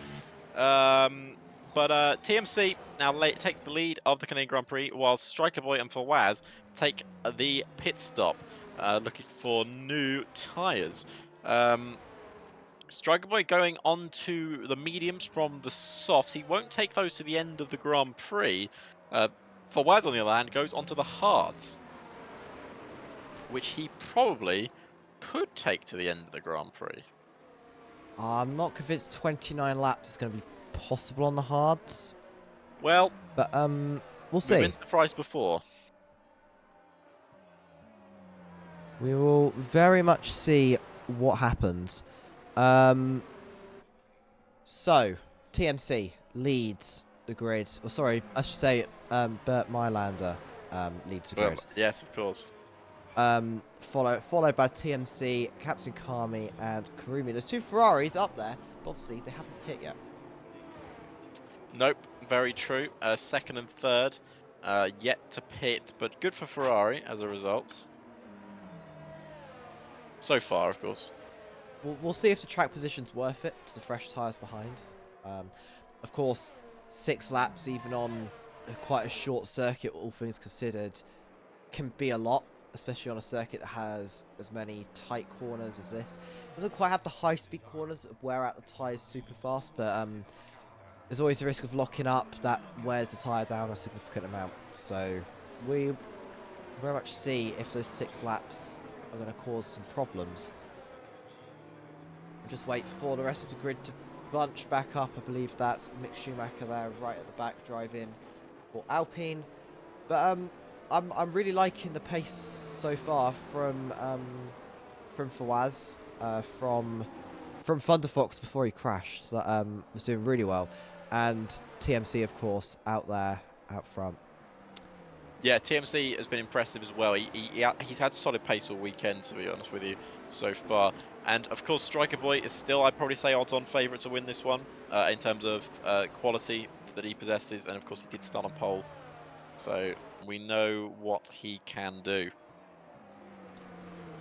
But TMC now takes the lead of the Canadian Grand Prix, while Striker Boy and Fawaz take the pit stop, looking for new tyres. Striker Boy going on to the mediums from the softs. He won't take those to the end of the Grand Prix. Fawaz, on the other hand, goes onto the hards, which he probably could take to the end of the Grand Prix. I'm not convinced 29 laps is going to be possible on the hards, Well, but we'll we've see. been surprised before. We will very much see what happens. So, TMC leads the grid. Or sorry, I should say Bert Mylander leads the grid. Yes, of course. Followed by TMC, Captain Kami, and Karumi. There's two Ferraris up there, but obviously they haven't hit yet. Nope, very true. Second and third, yet to pit, but good for Ferrari as a result. So far, of course. We'll see if the track position's worth it to the fresh tyres behind. Of course, 6 laps, even on quite a short circuit, all things considered, can be a lot, especially on a circuit that has as many tight corners as this. It doesn't quite have the high-speed corners that wear out the tyres super fast, but there's always the risk of locking up that wears the tyre down a significant amount. So we very much see if those 6 laps are going to cause some problems. Just wait for the rest of the grid to bunch back up. I believe that's Mick Schumacher there, right at the back, driving for Alpine. But I'm really liking the pace so far from Fawaz, from Thunder Fox before he crashed. So that was doing really well, and TMC of course out there out front. Yeah, TMC has been impressive as well. He's had solid pace all weekend, to be honest with you, so far. And of course, Striker Boy is still, I'd probably say, odds-on favourite to win this one in terms of quality that he possesses. And of course, he did start on pole, so we know what he can do.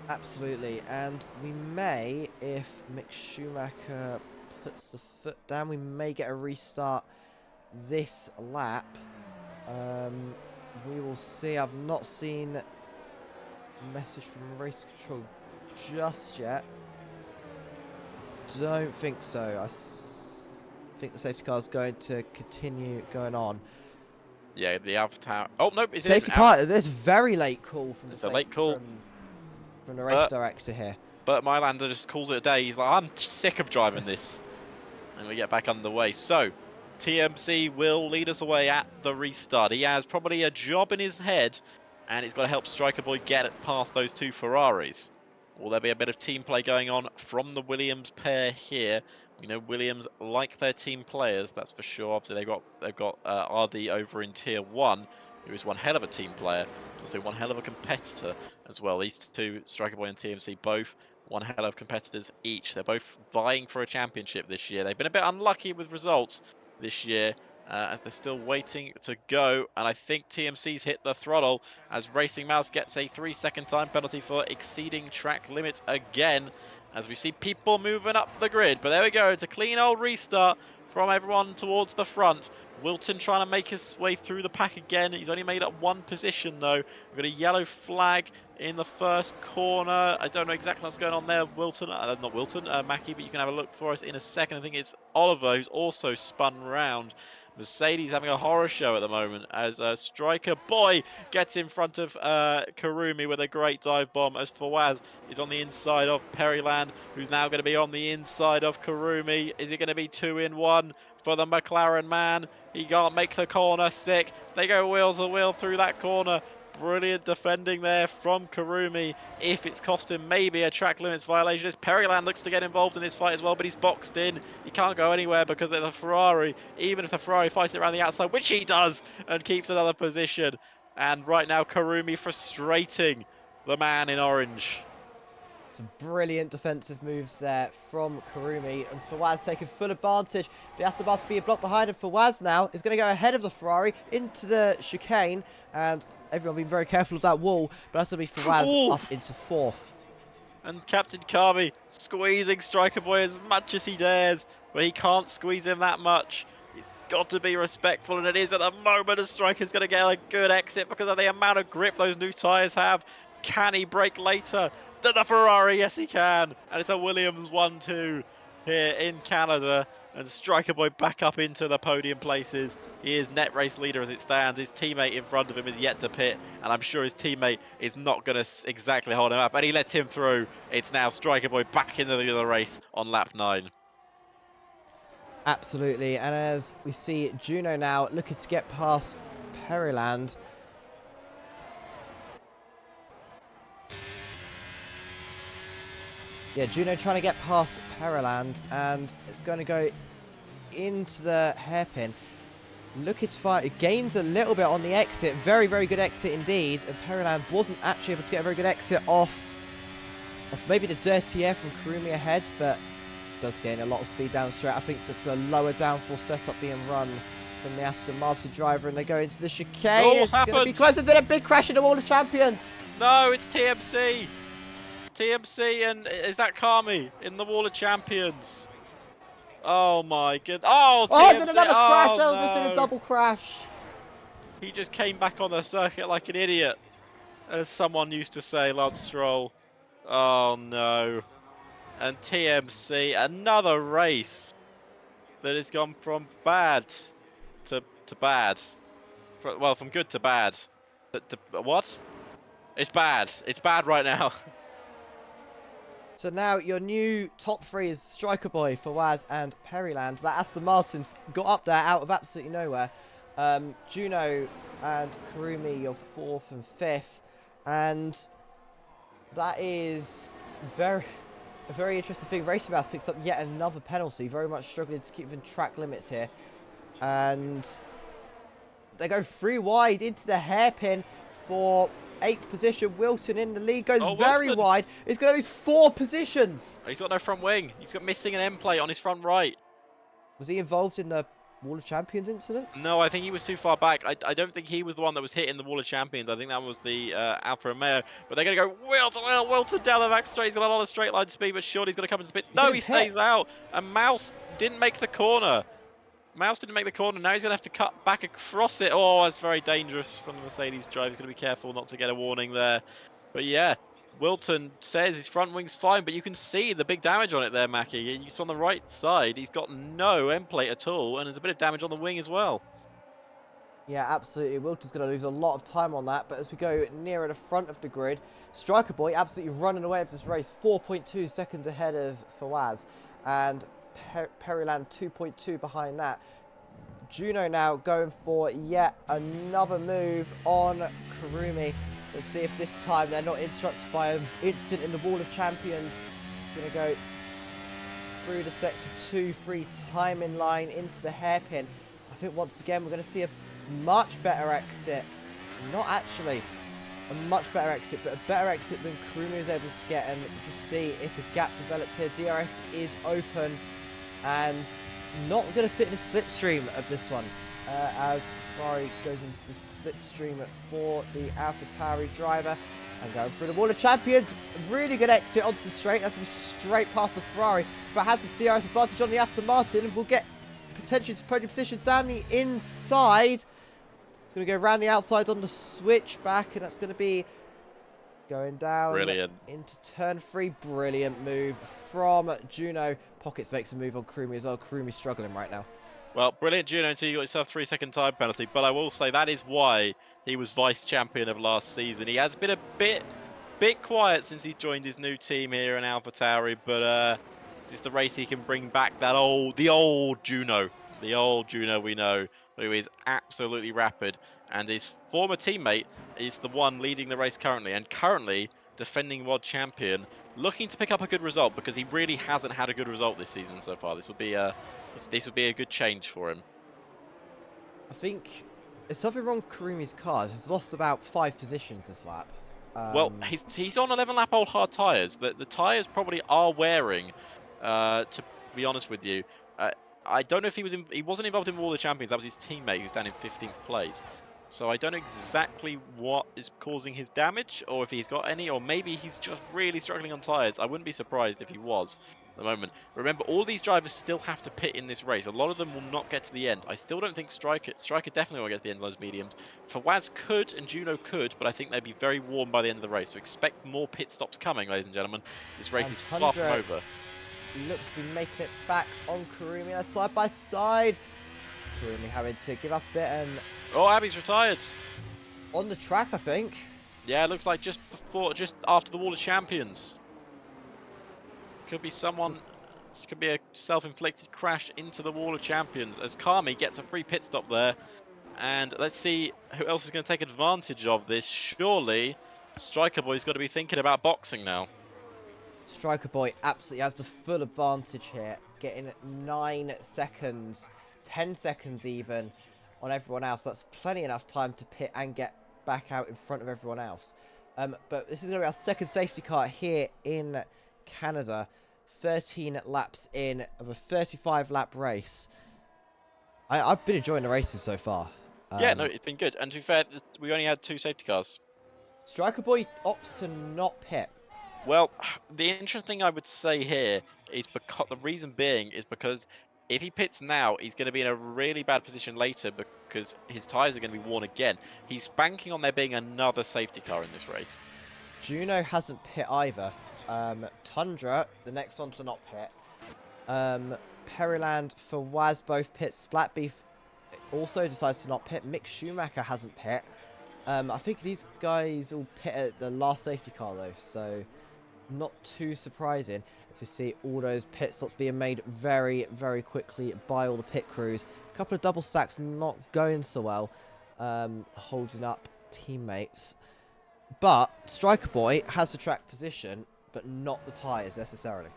Absolutely, and we may, if Mick Schumacher puts the foot down, we may get a restart this lap. We will see. I've not seen a message from race control just yet. Don't think so. I think the safety car is going to continue going on. Yeah, the Alpha Tower. Oh no, is safety it car? There's a very late call from it's a late call from the race director here. But Mylander just calls it a day. He's like, I'm sick of driving this, and we get back underway. So TMC will lead us away at the restart. He has probably a job in his head, and he's got to help Striker Boy get it past those 2 Ferraris. Will there be a bit of team play going on from the Williams pair here? We know Williams like their team players, that's for sure. Obviously, they've got RD over in Tier 1, who is one hell of a team player, also one hell of a competitor as well. These two, Striker Boy and TMC, both one hell of competitors each. They're both vying for a championship this year. They've been a bit unlucky with results this year, as they're still waiting to go, and I think TMC's hit the throttle as Racing Mouse gets a 3-second time penalty for exceeding track limits again, as we see people moving up the grid. But there we go, it's a clean old restart from everyone towards the front. Wilton trying to make his way through the pack again. He's only made up 1 position though. We've got a yellow flag in the first corner. I don't know exactly what's going on there. Wilton, not Wilton, Mackie, but you can have a look for us in a second. I think it's Oliver who's also spun round. Mercedes having a horror show at the moment as Striker Boy gets in front of Karumi with a great dive bomb, as Fawaz is on the inside of Perryland, who's now going to be on the inside of Karumi. Is it going to be 2 in 1 for the McLaren man? He can't make the corner stick. They go wheel to wheel through that corner. Brilliant defending there from Kurumi. If it's cost him maybe a track limits violation, as Periland looks to get involved in this fight as well, but he's boxed in. He can't go anywhere because there's a Ferrari. Even if the Ferrari fights it around the outside, which he does, and keeps another position. And right now, Kurumi frustrating the man in orange. Some brilliant defensive moves there from Kurumi, and Fawaz taking full advantage. The Aston Martin being blocked behind, and Fawaz now is going to go ahead of the Ferrari into the chicane, and everyone being very careful of that wall, but that's going to be Fawaz up into 4th. And Captain Kami squeezing Striker Boy as much as he dares, but he can't squeeze him that much. He's got to be respectful, and it is at the moment as Striker's going to get a good exit because of the amount of grip those new tyres have. Can he brake later? The Ferrari, yes he can. And it's a Williams 1-2 here in Canada. And Striker Boy back up into the podium places. He is net race leader as it stands. His teammate in front of him is yet to pit. And I'm sure his teammate is not going to exactly hold him up. And he lets him through. It's now Striker Boy back into the race on lap 9. Absolutely. And as we see Juno now looking to get past Periland. Yeah, Juno trying to get past Periland, and it's going to go into the hairpin. Looking to fight. It gains a little bit on the exit. Very, very good exit indeed. And Periland wasn't actually able to get a very good exit off maybe the dirty air from Kurumi ahead, but does gain a lot of speed down the straight. I think that's a lower downforce setup being run from the Aston Martin driver, and they go into the chicane. It's going to be close. There's been a big crash in the Wall of Champions. No, it's TMC. TMC, and is that Kami in the Wall of Champions? Oh my god. Oh, TMC. Oh, there's another crash. Oh, No. no. There's been a double crash. He just came back on the circuit like an idiot, as someone used to say, Lance Stroll. Oh no. And TMC, another race that has gone from bad to bad. Well, from good to bad. What? It's bad. It's bad right now. So now your new top 3 is Striker Boy, Fawaz and Periland. That Aston Martin's got up there out of absolutely nowhere. Juno and Kurumi, your 4th and 5th. And that is a very interesting thing. Racing Mouse picks up yet another penalty. Very much struggling to keep within track limits here. And they go 3 wide into the hairpin for 8th position. Wilton in the lead goes very Wilton wide. He's going to lose 4 positions. He's got no front wing. He's got missing an end plate on his front right. Was he involved in the Wall of Champions incident? No, I think he was too far back. I don't think he was the one that was hit in the Wall of Champions. I think that was the Alfa Romeo. But they're going to go Wilton down the back straight. He's got a lot of straight line speed, but surely he's going to come into the pits. No, he stays out. And Mouse didn't make the corner. Now he's going to have to cut back across it. Oh, that's very dangerous from the Mercedes driver. He's going to be careful not to get a warning there. But yeah, Wilton says his front wing's fine, but you can see the big damage on it there, Mackie. It's on the right side. He's got no end plate at all, and there's a bit of damage on the wing as well. Yeah, absolutely. Wilton's going to lose a lot of time on that, but as we go nearer the front of the grid, Striker Boy absolutely running away with this race, 4.2 seconds ahead of Fawaz, and Periland 2.2 behind that. Juno now going for yet another move on Kurumi. Let's see if this time they're not interrupted by an incident in the Wall of Champions. Going to go through the sector 2-3 timing line into the hairpin. I think once again we're going to see a much better exit. Not actually a much better exit, but a better exit than Kurumi is able to get, and just see if a gap develops here. DRS is open and not going to sit in the slipstream of this one, as Ferrari goes into the slipstream for the AlphaTauri driver and going through the Wall of Champions. Really good exit onto the straight. That's straight past the Ferrari. If I had this DRS advantage on the Aston Martin, we'll get potentially to podium position down the inside. It's going to go around the outside on the switchback, and that's going to be going down into turn 3. Brilliant move from Juno. Pockets makes a move on Kurumi as well. Kurumi's struggling right now. Well, brilliant, Juno, until you got yourself 3-second time penalty. But I will say that is why he was vice champion of last season. He has been a bit quiet since he joined his new team here in AlphaTauri, but this is the race he can bring back the old Juno. The old Juno we know, who is absolutely rapid, and his former teammate is the one leading the race currently, and currently defending world champion, looking to pick up a good result because he really hasn't had a good result this season so far. This will be a good change for him. I think there's something wrong with Karumi's car. He's lost about 5 positions this lap. Well, he's on 11 lap old hard tyres. The tyres probably are wearing, to be honest with you. Uh, I don't know if he wasn't involved in Wall of Champions. That was his teammate who's down in 15th place. So I don't know exactly what is causing his damage, or if he's got any, or maybe he's just really struggling on tyres. I wouldn't be surprised if he was at the moment. Remember, all these drivers still have to pit in this race. A lot of them will not get to the end. I still don't think Striker definitely won't get to the end of those mediums. Fawaz could and Juno could, but I think they'd be very warm by the end of the race. So expect more pit stops coming, ladies and gentlemen. This race is far from over. Looks to be making it back on Karumi, side by side. Karumi having to give up a bit, and oh, Abby's retired. On the track, I think. Yeah, looks like just after the Wall of Champions. Could be someone. This could be a self-inflicted crash into the Wall of Champions as Kami gets a free pit stop there. And let's see who else is going to take advantage of this. Surely, Striker Boy's got to be thinking about boxing now. Striker Boy absolutely has the full advantage here, getting 9 seconds, 10 seconds even on everyone else. That's plenty enough time to pit and get back out in front of everyone else. But this is going to be our second safety car here in Canada. 13 laps in of a 35-lap race. I've been enjoying the races so far. Yeah, no, it's been good. And to be fair, we only had 2 safety cars. Striker Boy opts to not pit. Well, the interesting thing I would say here is because the reason being is because if he pits now, he's going to be in a really bad position later because his tyres are going to be worn again. He's banking on there being another safety car in this race. Juno hasn't pit either. Tundra, the next one to not pit. Periland, Fawaz both pit. Splatbeef also decides to not pit. Mick Schumacher hasn't pit. I think these guys all pit at the last safety car though, so not too surprising to see all those pit stops being made very, very quickly by all the pit crews. A couple of double stacks not going so well, holding up teammates. But Striker Boy has the track position, but not the tyres necessarily.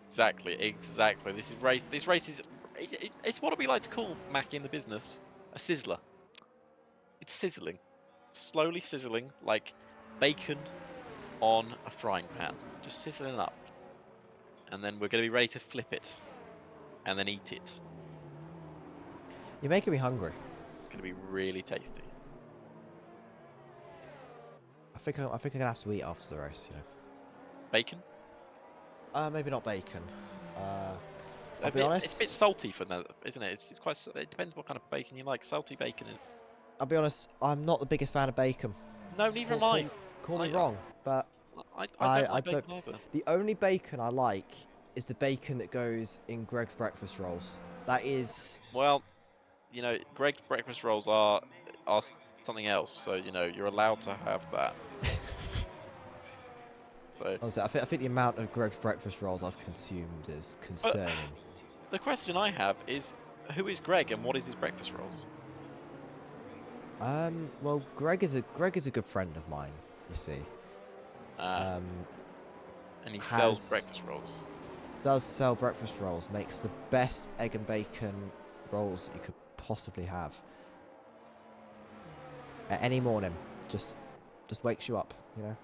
Exactly. This race is it's what we like to call, Mackie in the business, a sizzler. It's sizzling, slowly sizzling like bacon on a frying pan, just sizzling up, and then we're going to be ready to flip it and then eat it. You're making me hungry. It's going to be really tasty. I think I'm gonna have to eat after the race. You know. Bacon? Maybe not bacon. I'll be honest. It's a bit salty for now, isn't it? It's quite. It depends what kind of bacon you like. Salty bacon is. I'll be honest. I'm not the biggest fan of bacon. No, neither am I. Call me wrong, but I don't like bacon either. The only bacon I like is the bacon that goes in Greg's breakfast rolls. That is. Well, you know, Greg's breakfast rolls are something else. So you know, you're allowed to have that. So honestly, I think the amount of Greg's breakfast rolls I've consumed is concerning. The question I have is, who is Greg and what is his breakfast rolls? Well, Greg is a good friend of mine. You see. And he sells breakfast rolls. Does sell breakfast rolls. Makes the best egg and bacon rolls you could possibly have. At any morning, just wakes you up. You know.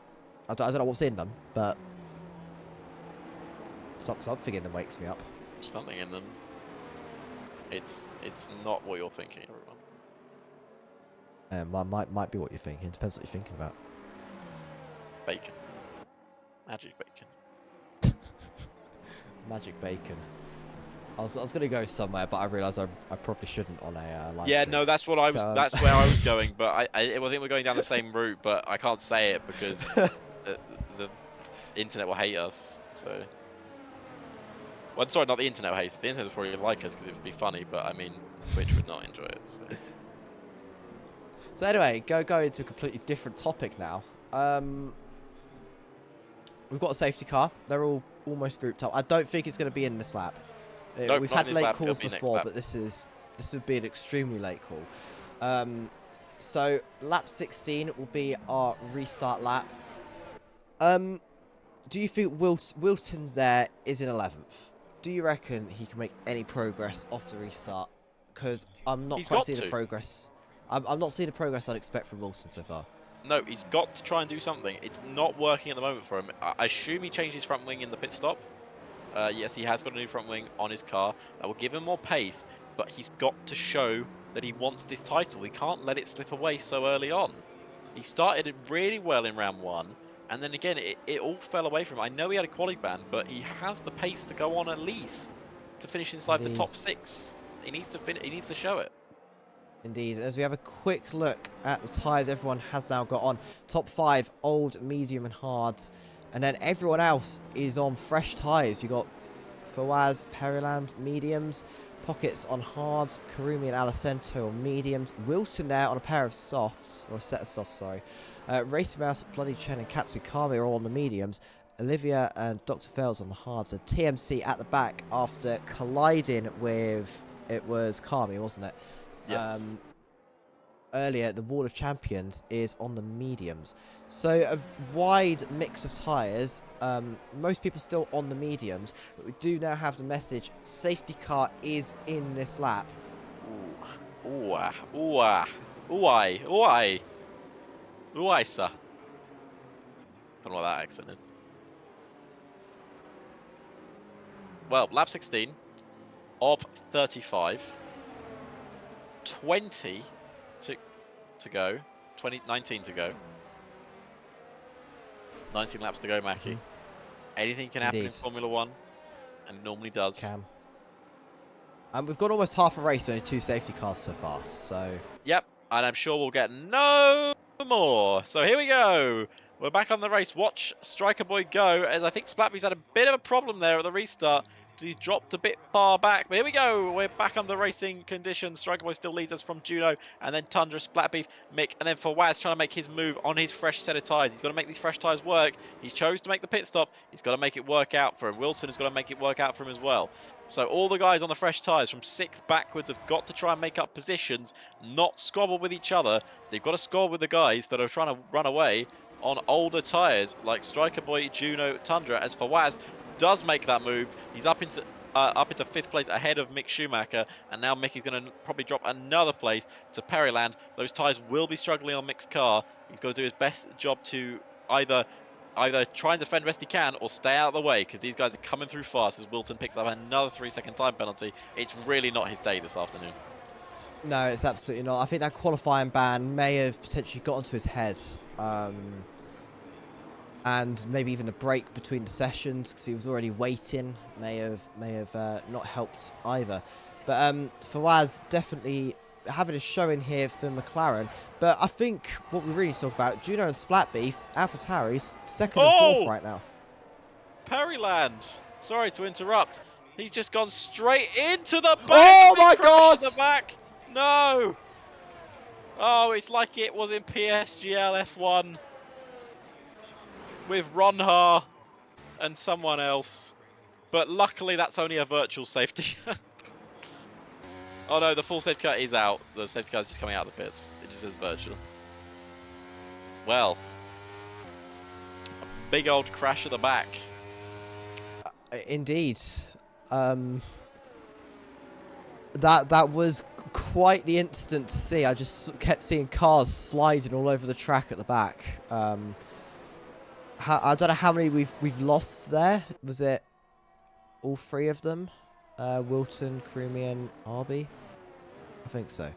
I don't know what's in them, but something in them wakes me up. Something in them. It's not what you're thinking, everyone. Might be what you're thinking. Depends what you're thinking about. Bacon. Magic bacon. Magic bacon. I was gonna go somewhere, but I realised I probably shouldn't on a live Yeah, stream. no, that's what I was. That's where I was going, but I think we're going down the same route, but I can't say it because the internet will hate us. So, well, sorry, not the internet will hate us. The internet will probably like us because it would be funny, but I mean, Twitch would not enjoy it. So anyway, go into a completely different topic now. We've got a safety car. They're all almost grouped up. I don't think it's going to be in this lap. Nope, We've not in had this late lap. It'll calls be next before, lap. but this would be an extremely late call. So lap 16 will be our restart lap. Do you think Wilton there is in 11th? Do you reckon he can make any progress off the restart? Because I'm not He's quite got seeing the to. progress. I'm not seeing the progress I'd expect from Wilton so far. No, he's got to try and do something. It's not working at the moment for him. I assume he changed his front wing in the pit stop. Yes, he has got a new front wing on his car. That will give him more pace, but he's got to show that he wants this title. He can't let it slip away so early on. He started it really well in round 1, and then again, it all fell away from him. I know he had a quali ban, but he has the pace to go on at least to finish inside the Indeed. top 6. He needs to he needs to show it. Indeed. As we have a quick look at the tyres everyone has now got on. Top 5, old, medium and hards. And then everyone else is on fresh tyres. You got Fawaz, Periland, mediums. Pockets on hards. Karumi and Alicento on mediums. Wilton there on a pair of softs. Or a set of softs, sorry. Racing Mouse, Bloody Chen and Captain Kami are all on the mediums. Olivia and Dr. Fels on the hards. And TMC at the back after colliding with... It was Kami, wasn't it? Yes. Earlier, the Wall of Champions is on the mediums. So a wide mix of tyres. Most people still on the mediums, but we do now have the message: safety car is in this lap. Ooh, sir. Don't know what that accent is. Well, lap 16 of 35. 20 to go. 19 to go. 19 laps to go, Mackie. Anything can happen in Formula 1, and it normally does. Can. We've got almost half a race, only 2 safety cars so far, so... Yep, and I'm sure we'll get no more. So here we go. We're back on the race. Watch Striker Boy go, as I think Splatby's had a bit of a problem there at the restart. He's dropped a bit far back, but here we go. We're back on the racing conditions. Striker Boy still leads us from Juno, and then Tundra, Splatbeef, Mick, and then Fawaz trying to make his move on his fresh set of tyres. He's got to make these fresh tyres work. He chose to make the pit stop. He's got to make it work out for him. Wilson has got to make it work out for him as well. So all the guys on the fresh tyres from 6th backwards have got to try and make up positions, not squabble with each other. They've got to squabble with the guys that are trying to run away on older tyres like Striker Boy, Juno, Tundra. As Fawaz does make that move, he's up into 5th place ahead of Mick Schumacher, and now Mick is going to probably drop another place to Periland. Those tyres will be struggling on Mick's car. He's got to do his best job to either try and defend best he can or stay out of the way, because these guys are coming through fast as Wilton picks up another 3-second time penalty. It's really not his day this afternoon. No, it's absolutely not. I think that qualifying ban may have potentially got onto his head. And maybe even a break between the sessions, because he was already waiting, may have not helped either. But Fawaz definitely having a showing here for McLaren. But I think what we really need to talk about, Juno and Splatbeef, AlphaTauri's 2nd and 4th right now. Periland, sorry to interrupt. He's just gone straight into the back. Oh my God! In the back. No. Oh, it's like it was in PSGL F1 with Ronha and someone else. But luckily, that's only a virtual safety. Oh no, the full safety car is out. The safety car is just coming out of the pits. It just says virtual. Well, a big old crash at the back. Indeed. That was quite the incident to see. I just kept seeing cars sliding all over the track at the back. I don't know how many we've lost there. Was it all 3 of them? Wilton, Karumi and Arby? I think so.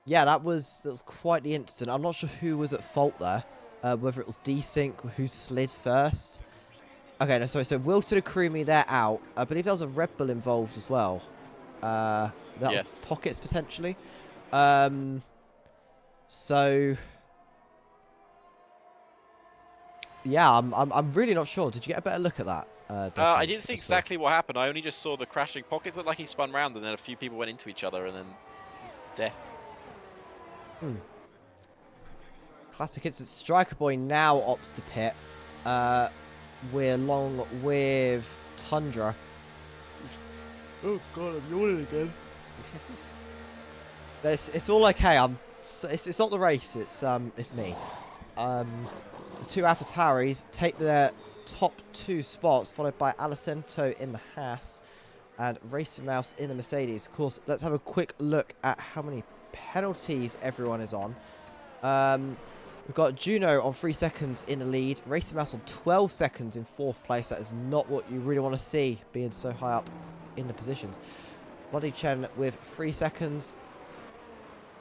Yeah, that was quite the incident. I'm not sure who was at fault there. Whether it was Desync or who slid first. Okay, no, sorry. So Wilton and Karumi, they're out. I believe there was a Red Bull involved as well. That was Pockets potentially. So yeah, I'm really not sure. Did you get a better look at that? I didn't see exactly what happened. I only just saw the crashing. Pockets looked like he spun round, and then a few people went into each other, and then death. Classic incident. Striker Boy now opts to pit. we're along with Tundra. Oh god, I'm yawning again. It's all okay. It's not the race. It's me. The two AlphaTauris take their top 2 spots, followed by Alicento in the Haas and Racing Mouse in the Mercedes. Of course, let's have a quick look at how many penalties everyone is on. We've got Juno on 3 seconds in the lead. Racing Mouse on 12 seconds in 4th place. That is not what you really want to see, being so high up in the positions. Bloody Chen with 3 seconds.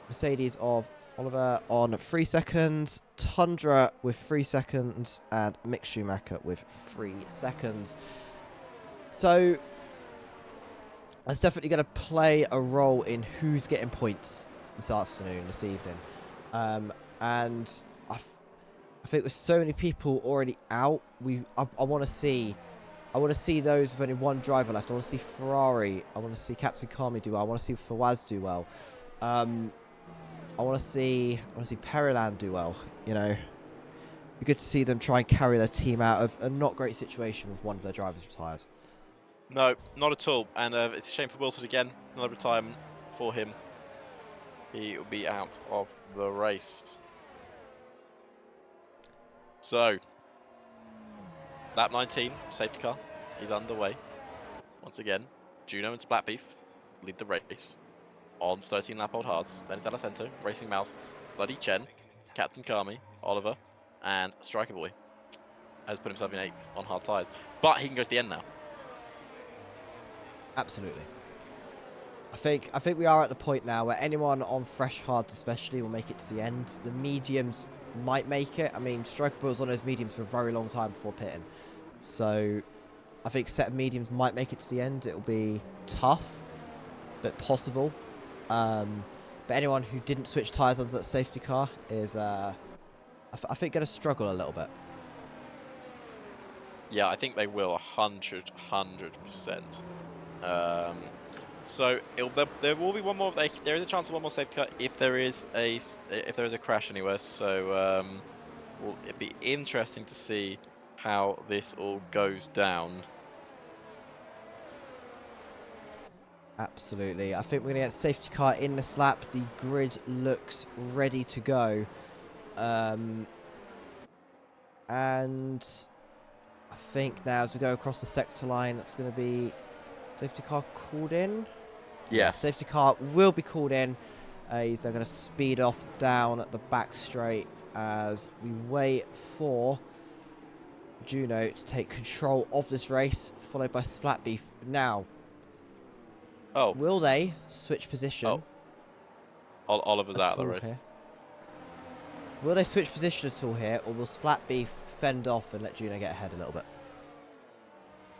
Mercedes of Oliver on 3 seconds. Tundra with 3 seconds. And Mick Schumacher with 3 seconds. So that's definitely going to play a role in who's getting points this afternoon, this evening. And I think with so many people already out, I want to see those with only 1 driver left. I want to see Ferrari. I want to see Captain Kami do well. I want to see Fawaz do well. I want to see Periland do well. You know, be good to see them try and carry their team out of a not great situation with one of their drivers retired. No, not at all. And it's a shame for Wilson again. Another retirement for him. He will be out of the race. So, lap 19, safety car, is underway. Once again, Juno and Splatbeef lead the race on 13 lap old hards. Then it's Alicento, Racing Mouse, Bloody Chen, Captain Kami, Oliver, and Striker Boy has put himself in 8th on hard tyres. But he can go to the end now. Absolutely. I think we are at the point now where anyone on fresh hards especially will make it to the end. The mediums might make it. I mean, Striker Boy was on those mediums for a very long time before pitting. So I think set of mediums might make it to the end. It'll be tough, but possible. But anyone who didn't switch tyres onto that safety car is, I think, going to struggle a little bit. Yeah, I think they will 100%. So there will be one more. There is a chance of one more safety car if there is a crash anywhere. So it'd be interesting to see how this all goes down. Absolutely. I think we're going to get safety car in this lap. The grid looks ready to go. And I think now as we go across the sector line, it's going to be safety car called in. Yes. Safety car will be called in. He's then going to speed off down the back straight as we wait for Juno to take control of this race, followed by Splatbeef. Now, will they switch position? Oliver's out of the race. Here? Will they switch position at all here, or will Splatbeef fend off and let Juno get ahead a little bit?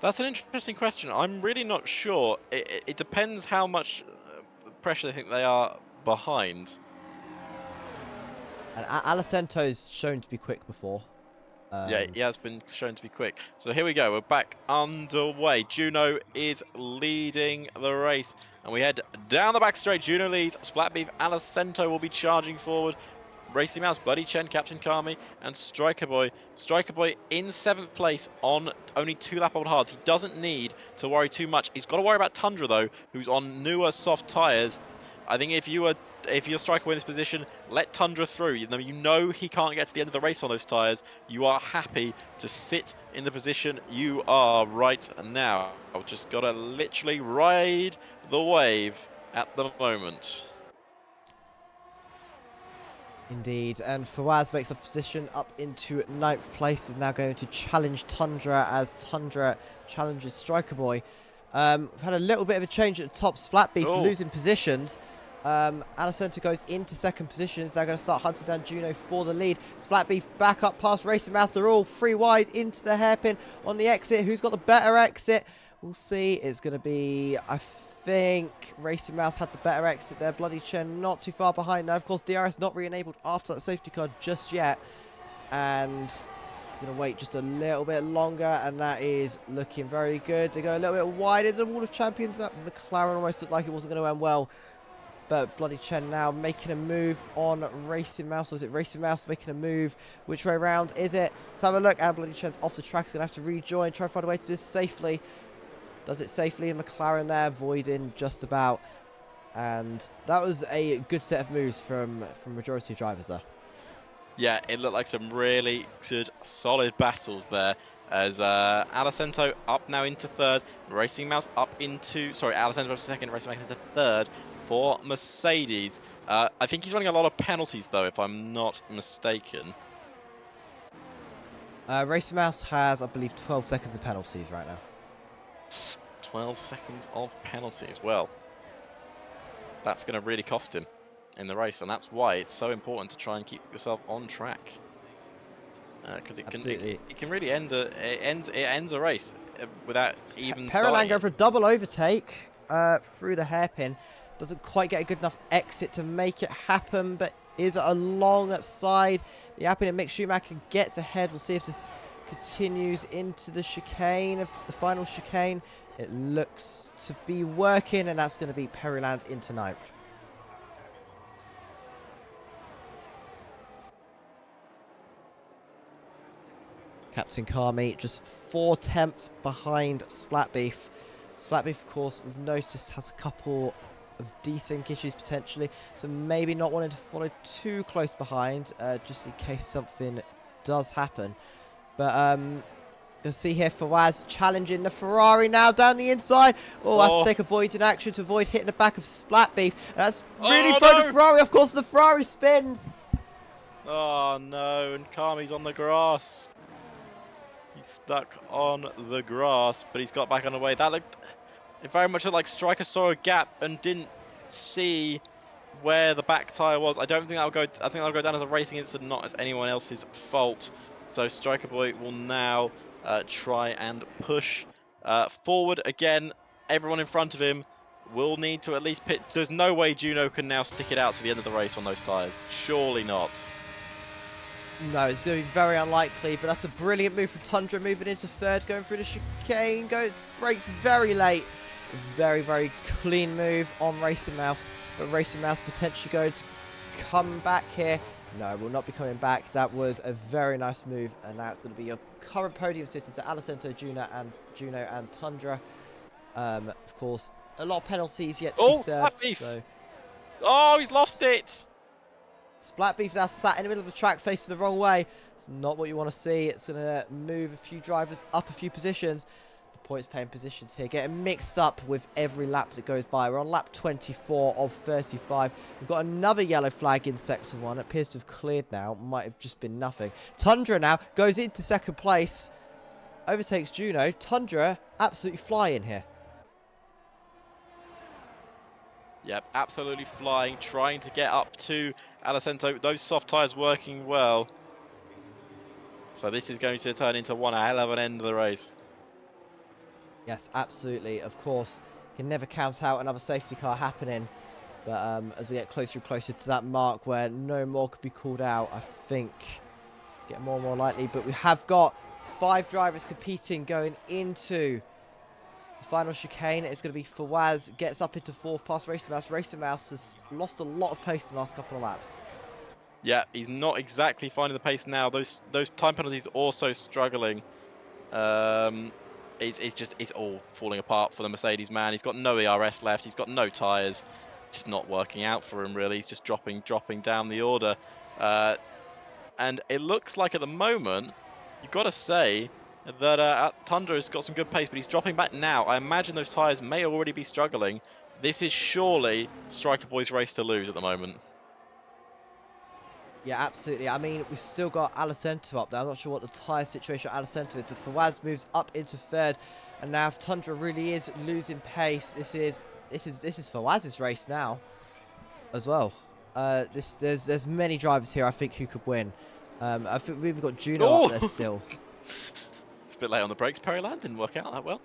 That's an interesting question. I'm really not sure. It depends how much pressure they think they are behind. And Alicento's shown to be quick before. Yeah, he has been shown to be quick. So here we go. We're back underway. Juno is leading the race. And we head down the back straight. Juno leads. Splatbeef, Alicento will be charging forward. Racing Mouse, Bloody Chen, Captain Kami, and Striker Boy. Striker Boy in 7th place on only 2 lap old hards. He doesn't need to worry too much. He's got to worry about Tundra though, who's on newer soft tyres. I think if you're Striker Boy in this position, let Tundra through. You know he can't get to the end of the race on those tyres. You are happy to sit in the position you are right now. I've just got to literally ride the wave at the moment. Indeed, and Fawaz makes a position up into 9th place. Is now going to challenge Tundra as Tundra challenges Striker Boy. We've had a little bit of a change at the top. Splatbeef losing positions. Alicento goes into 2nd position. They're going to start hunting down Juno for the lead. Splatbeef back up past Racing Mouse. They're all 3 wide into the hairpin on the exit. Who's got the better exit? We'll see. It's going to be, I think Racing Mouse had the better exit there. Bloody Chen not too far behind now. Of course, DRS not re-enabled after that safety car just yet. And going to wait just a little bit longer. And that is looking very good. They go a little bit wider than the Wall of Champions. That McLaren almost looked like it wasn't going to end well. But Bloody Chen now making a move on Racing Mouse. Or is it Racing Mouse making a move? Which way around is it? Let's have a look. And Bloody Chen's off the track. He's going to have to rejoin. Try to find a way to do this safely. Does it safely. And McLaren there voiding just about. And that was a good set of moves from majority of drivers there. Yeah, it looked like some really good, solid battles there. As Alicento up now into third, Racing Mouse up into... Sorry, Alicento up second, Racing Mouse into third for Mercedes. I think he's running a lot of penalties, though, if I'm not mistaken. Racing Mouse has, I believe, 12 seconds of penalties right now. 12 seconds of penalties. Well, that's going to really cost him in the race, and that's why it's so important to try and keep yourself on track. Because it can really end a race without even Pereland going starting. for a double overtake through the hairpin. Doesn't quite get a good enough exit to make it happen, but is alongside the Alpine. Mick Schumacher gets ahead. We'll see if this continues into the chicane, of the final chicane. It looks to be working, and that's going to be Pereland into 9th. Captain Carmi just 4 tenths behind Splatbeef. Splatbeef, of course, we've noticed has a couple of desync issues potentially, so maybe not wanting to follow too close behind, just in case something does happen. But you'll see here Fawaz challenging the Ferrari now down the inside. Oh, has to take avoiding action to avoid hitting the back of Splatbeef. And that's really thrown the Ferrari. Of course, the Ferrari spins. Oh no, and Carmi's on the grass. He's stuck on the grass, but he's got back on the way. That looked... It very much looked like Striker saw a gap and didn't see where the back tyre was. I don't think that'll go... I think that'll go down as a racing incident, not as anyone else's fault. So Striker Boy will now try and push forward again. Everyone in front of him will need to at least pit. There's no way Juno can now stick it out to the end of the race on those tyres. Surely not. No, it's going to be very unlikely, but that's a brilliant move from Tundra, moving into third, going through the chicane, brakes very late. Very, very clean move on Racing Mouse, but Racing Mouse potentially going to come back here. No, will not be coming back. That was a very nice move, and now it's going to be your current podium sitters at Alicento, Juno and Tundra. Of course, a lot of penalties yet to be served. So. Oh, he's lost it! Splatbeef now sat in the middle of the track facing the wrong way. It's not what you want to see. It's going to move a few drivers up a few positions. The points paying positions here getting mixed up with every lap that goes by. We're on lap 24 of 35. We've got another yellow flag in sector 1. It appears to have cleared now. Might have just been nothing. Tundra now goes into second place. Overtakes Juno. Tundra absolutely flying here. Yep, absolutely flying, trying to get up to Alicento. Those soft tyres working well. So this is going to turn into one hell of an end of the race. Yes, absolutely. Of course, you can never count out another safety car happening. But as we get closer and closer to that mark where no more could be called out, I think get more and more likely. But we have got 5 drivers competing going into the final chicane. It's going to be Fawaz, gets up into 4th past Racing Mouse. Racing Mouse has lost a lot of pace in the last couple of laps. Yeah, he's not exactly finding the pace now. Those time penalties also struggling. It's all falling apart for the Mercedes man. He's got no ERS left. He's got no tyres. Just not working out for him really. He's just dropping down the order. And it looks like at the moment, you've got to say that Tundra's got some good pace, but he's dropping back now. I imagine those tyres may already be struggling. This is surely Striker Boy's race to lose at the moment. Yeah, absolutely. I mean, we've still got Alicento up there. I'm not sure what the tyre situation at Alicento is, but Fawaz moves up into 3rd, and now if Tundra really is losing pace, this is Fawaz's race now, as well. There's many drivers here I think who could win. I think we've got Juno up there still. It's a bit late on the brakes. Pereland didn't work out that well.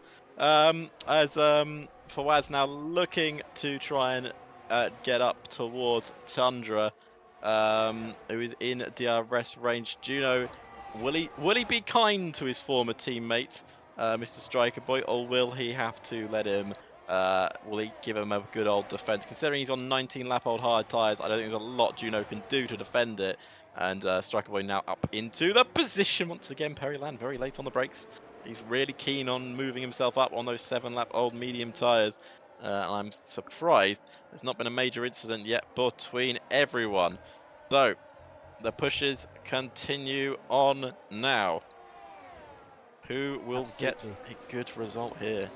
As Fawaz now looking to try and get up towards Tundra, who is in DRS range. Juno, will he be kind to his former teammate, Mr. Striker Boy, or will he have to let him Will he give him a good old defense? Considering he's on 19 lap old hard tyres, I don't think there's a lot Juno can do to defend it. And Striker Boy now up into the position once again. Perry Land very late on the brakes. He's really keen on moving himself up on those 7 lap old medium tyres. And I'm surprised there's not been a major incident yet between everyone. So the pushes continue on now. Who will get Absolutely. a good result here?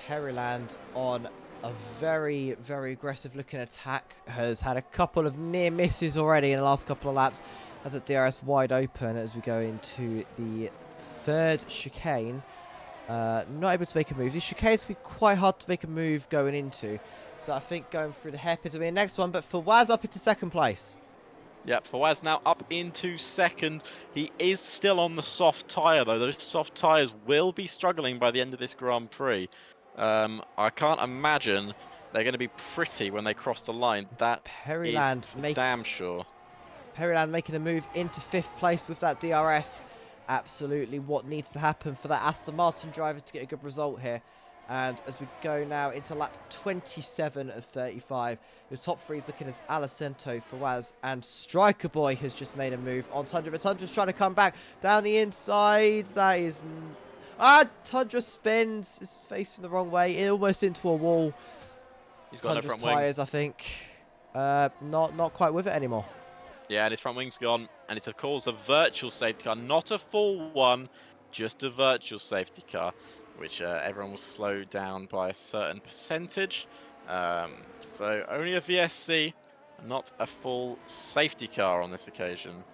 Perryland on a very, very aggressive looking attack. Has had a couple of near misses already in the last couple of laps. Has a DRS wide open as we go into the third chicane. Not able to make a move. These chicanes can be quite hard to make a move going into. So I think going through the hairpins will be the next one. But for Waz up into second place. Yep, Fawaz now up into second. He is still on the soft tyre, though. Those soft tyres will be struggling by the end of this Grand Prix. I can't imagine they're going to be pretty when they cross the line. That is for damn sure. Perryland making a move into fifth place with that DRS. Absolutely what needs to happen for that Aston Martin driver to get a good result here. And as we go now into lap 27 of 35, the top three is looking as Alicento, Fawaz, and Striker Boy has just made a move on Tundra. But Tundra's trying to come back down the inside. That is... Tundra spins. Is facing the wrong way. Almost into a wall. He's got Tundra's no front tyres, I think. Not quite with it anymore. Yeah, and his front wing's gone, and it's of course a virtual safety car, not a full one, just a virtual safety car, which everyone will slow down by a certain percentage. So only a VSC, not a full safety car on this occasion.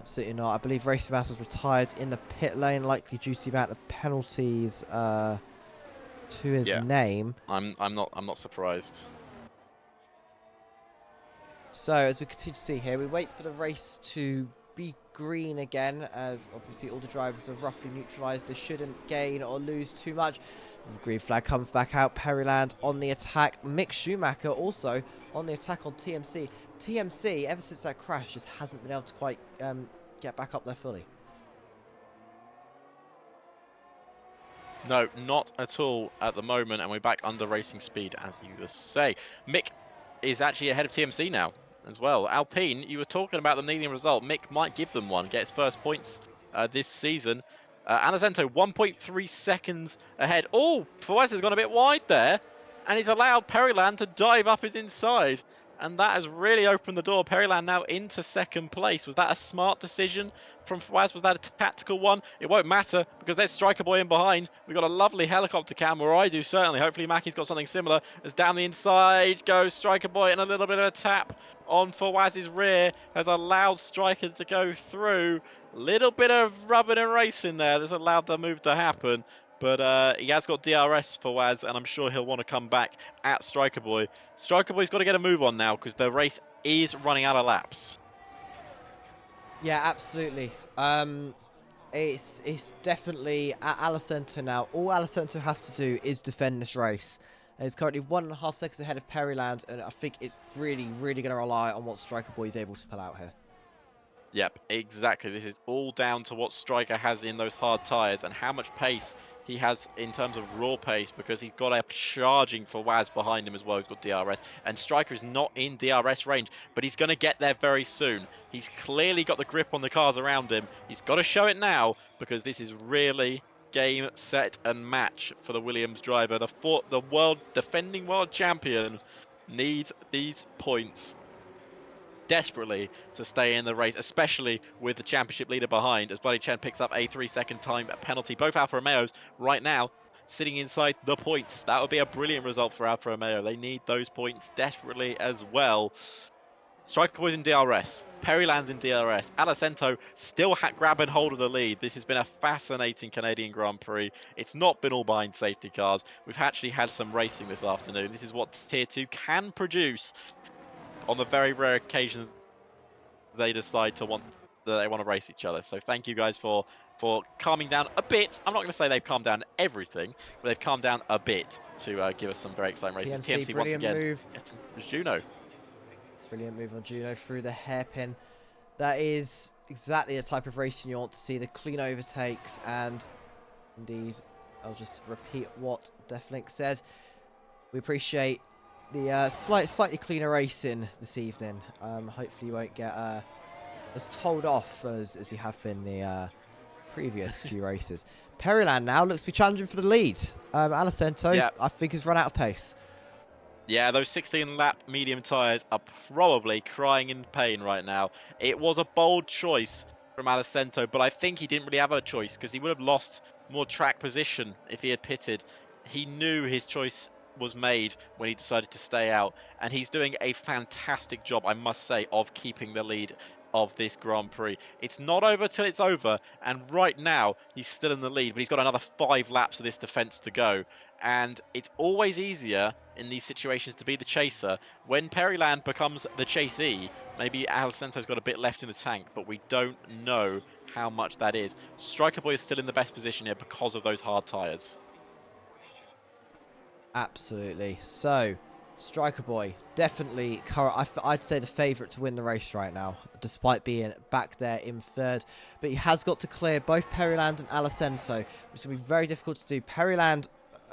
Absolutely not. I believe Racing Mass has retired in the pit lane, likely due to the amount of penalties to his name. I'm not surprised. So as we continue to see here, we wait for the race to be green again, as obviously all the drivers are roughly neutralised. They shouldn't gain or lose too much. The green flag comes back out. Perryland on the attack. Mick Schumacher also on the attack on TMC. TMC, ever since that crash, just hasn't been able to quite get back up there fully. No, not at all at the moment, and we're back under racing speed, as you just say. Mick is actually ahead of TMC now as well. Alpine, you were talking about them needing a result. Mick might give them one, get his first points this season. Anacento 1.3 seconds ahead. Oh, Forza has gone a bit wide there, and he's allowed Perryland to dive up his inside. And that has really opened the door. Perryland now into second place. Was that a smart decision from Fawaz? Was that a tactical one? It won't matter because there's Striker Boy in behind. We've got a lovely helicopter cam, or I do certainly. Hopefully Mackie's got something similar. As down the inside goes Striker Boy, and a little bit of a tap on Fawaz's rear has allowed Striker to go through. Little bit of rubbing and racing there that's allowed the move to happen. But he has got DRS for Waz, and I'm sure he'll want to come back at Striker Boy. Striker Boy's got to get a move on now because the race is running out of laps. Yeah, absolutely. It's definitely at Alicento now. All Alicento has to do is defend this race. He's currently 1.5 seconds ahead of Perryland, and I think it's really, really going to rely on what Striker Boy is able to pull out here. Yep, exactly. This is all down to what Striker has in those hard tyres and how much pace he has in terms of raw pace, because he's got a charging for Waz behind him as well. He's got DRS, and Striker is not in DRS range, but he's going to get there very soon. He's clearly got the grip on the cars around him. He's got to show it now, because this is really game, set, and match for the Williams driver. The defending world champion needs these points desperately to stay in the race, especially with the championship leader behind, as Buddy Chen picks up a 3-second time penalty. Both Alfa Romeos right now sitting inside the points. That would be a brilliant result for Alfa Romeo. They need those points desperately as well. Striker Boy's in DRS. Perryland's in DRS. Alicento still grabbing hold of the lead. This has been a fascinating Canadian Grand Prix. It's not been all behind safety cars. We've actually had some racing this afternoon. This is what Tier 2 can produce on the very rare occasion they decide to want to race each other. So thank you guys for calming down a bit. I'm not going to say they've calmed down everything, but they've calmed down a bit to give us some very exciting races. TMC once again. Move. Juno. Brilliant move on Juno through the hairpin. That is exactly the type of racing you want to see. The clean overtakes, and indeed I'll just repeat what Deflink said. We appreciate the slightly cleaner racing this evening. Hopefully you won't get as told off as you have been the previous few races. Perryland now looks to be challenging for the lead. Alicento, Yeah. I think, has run out of pace. Yeah, those 16-lap medium tyres are probably crying in pain right now. It was a bold choice from Alicento, but I think he didn't really have a choice because he would have lost more track position if he had pitted. He knew his choice was made when he decided to stay out, and he's doing a fantastic job, I must say, of keeping the lead of this Grand Prix. It's not over till it's over, and right now he's still in the lead, but he's got another 5 laps of this defence to go. And it's always easier in these situations to be the chaser. When Perryland becomes the chasee, maybe Alicento's got a bit left in the tank, but we don't know how much that is. Striker Boy is still in the best position here because of those hard tyres. Absolutely. So, Striker Boy, definitely, I'd say the favourite to win the race right now, despite being back there in third. But he has got to clear both Perryland and Alicento, which is going to be very difficult to do. Perryland,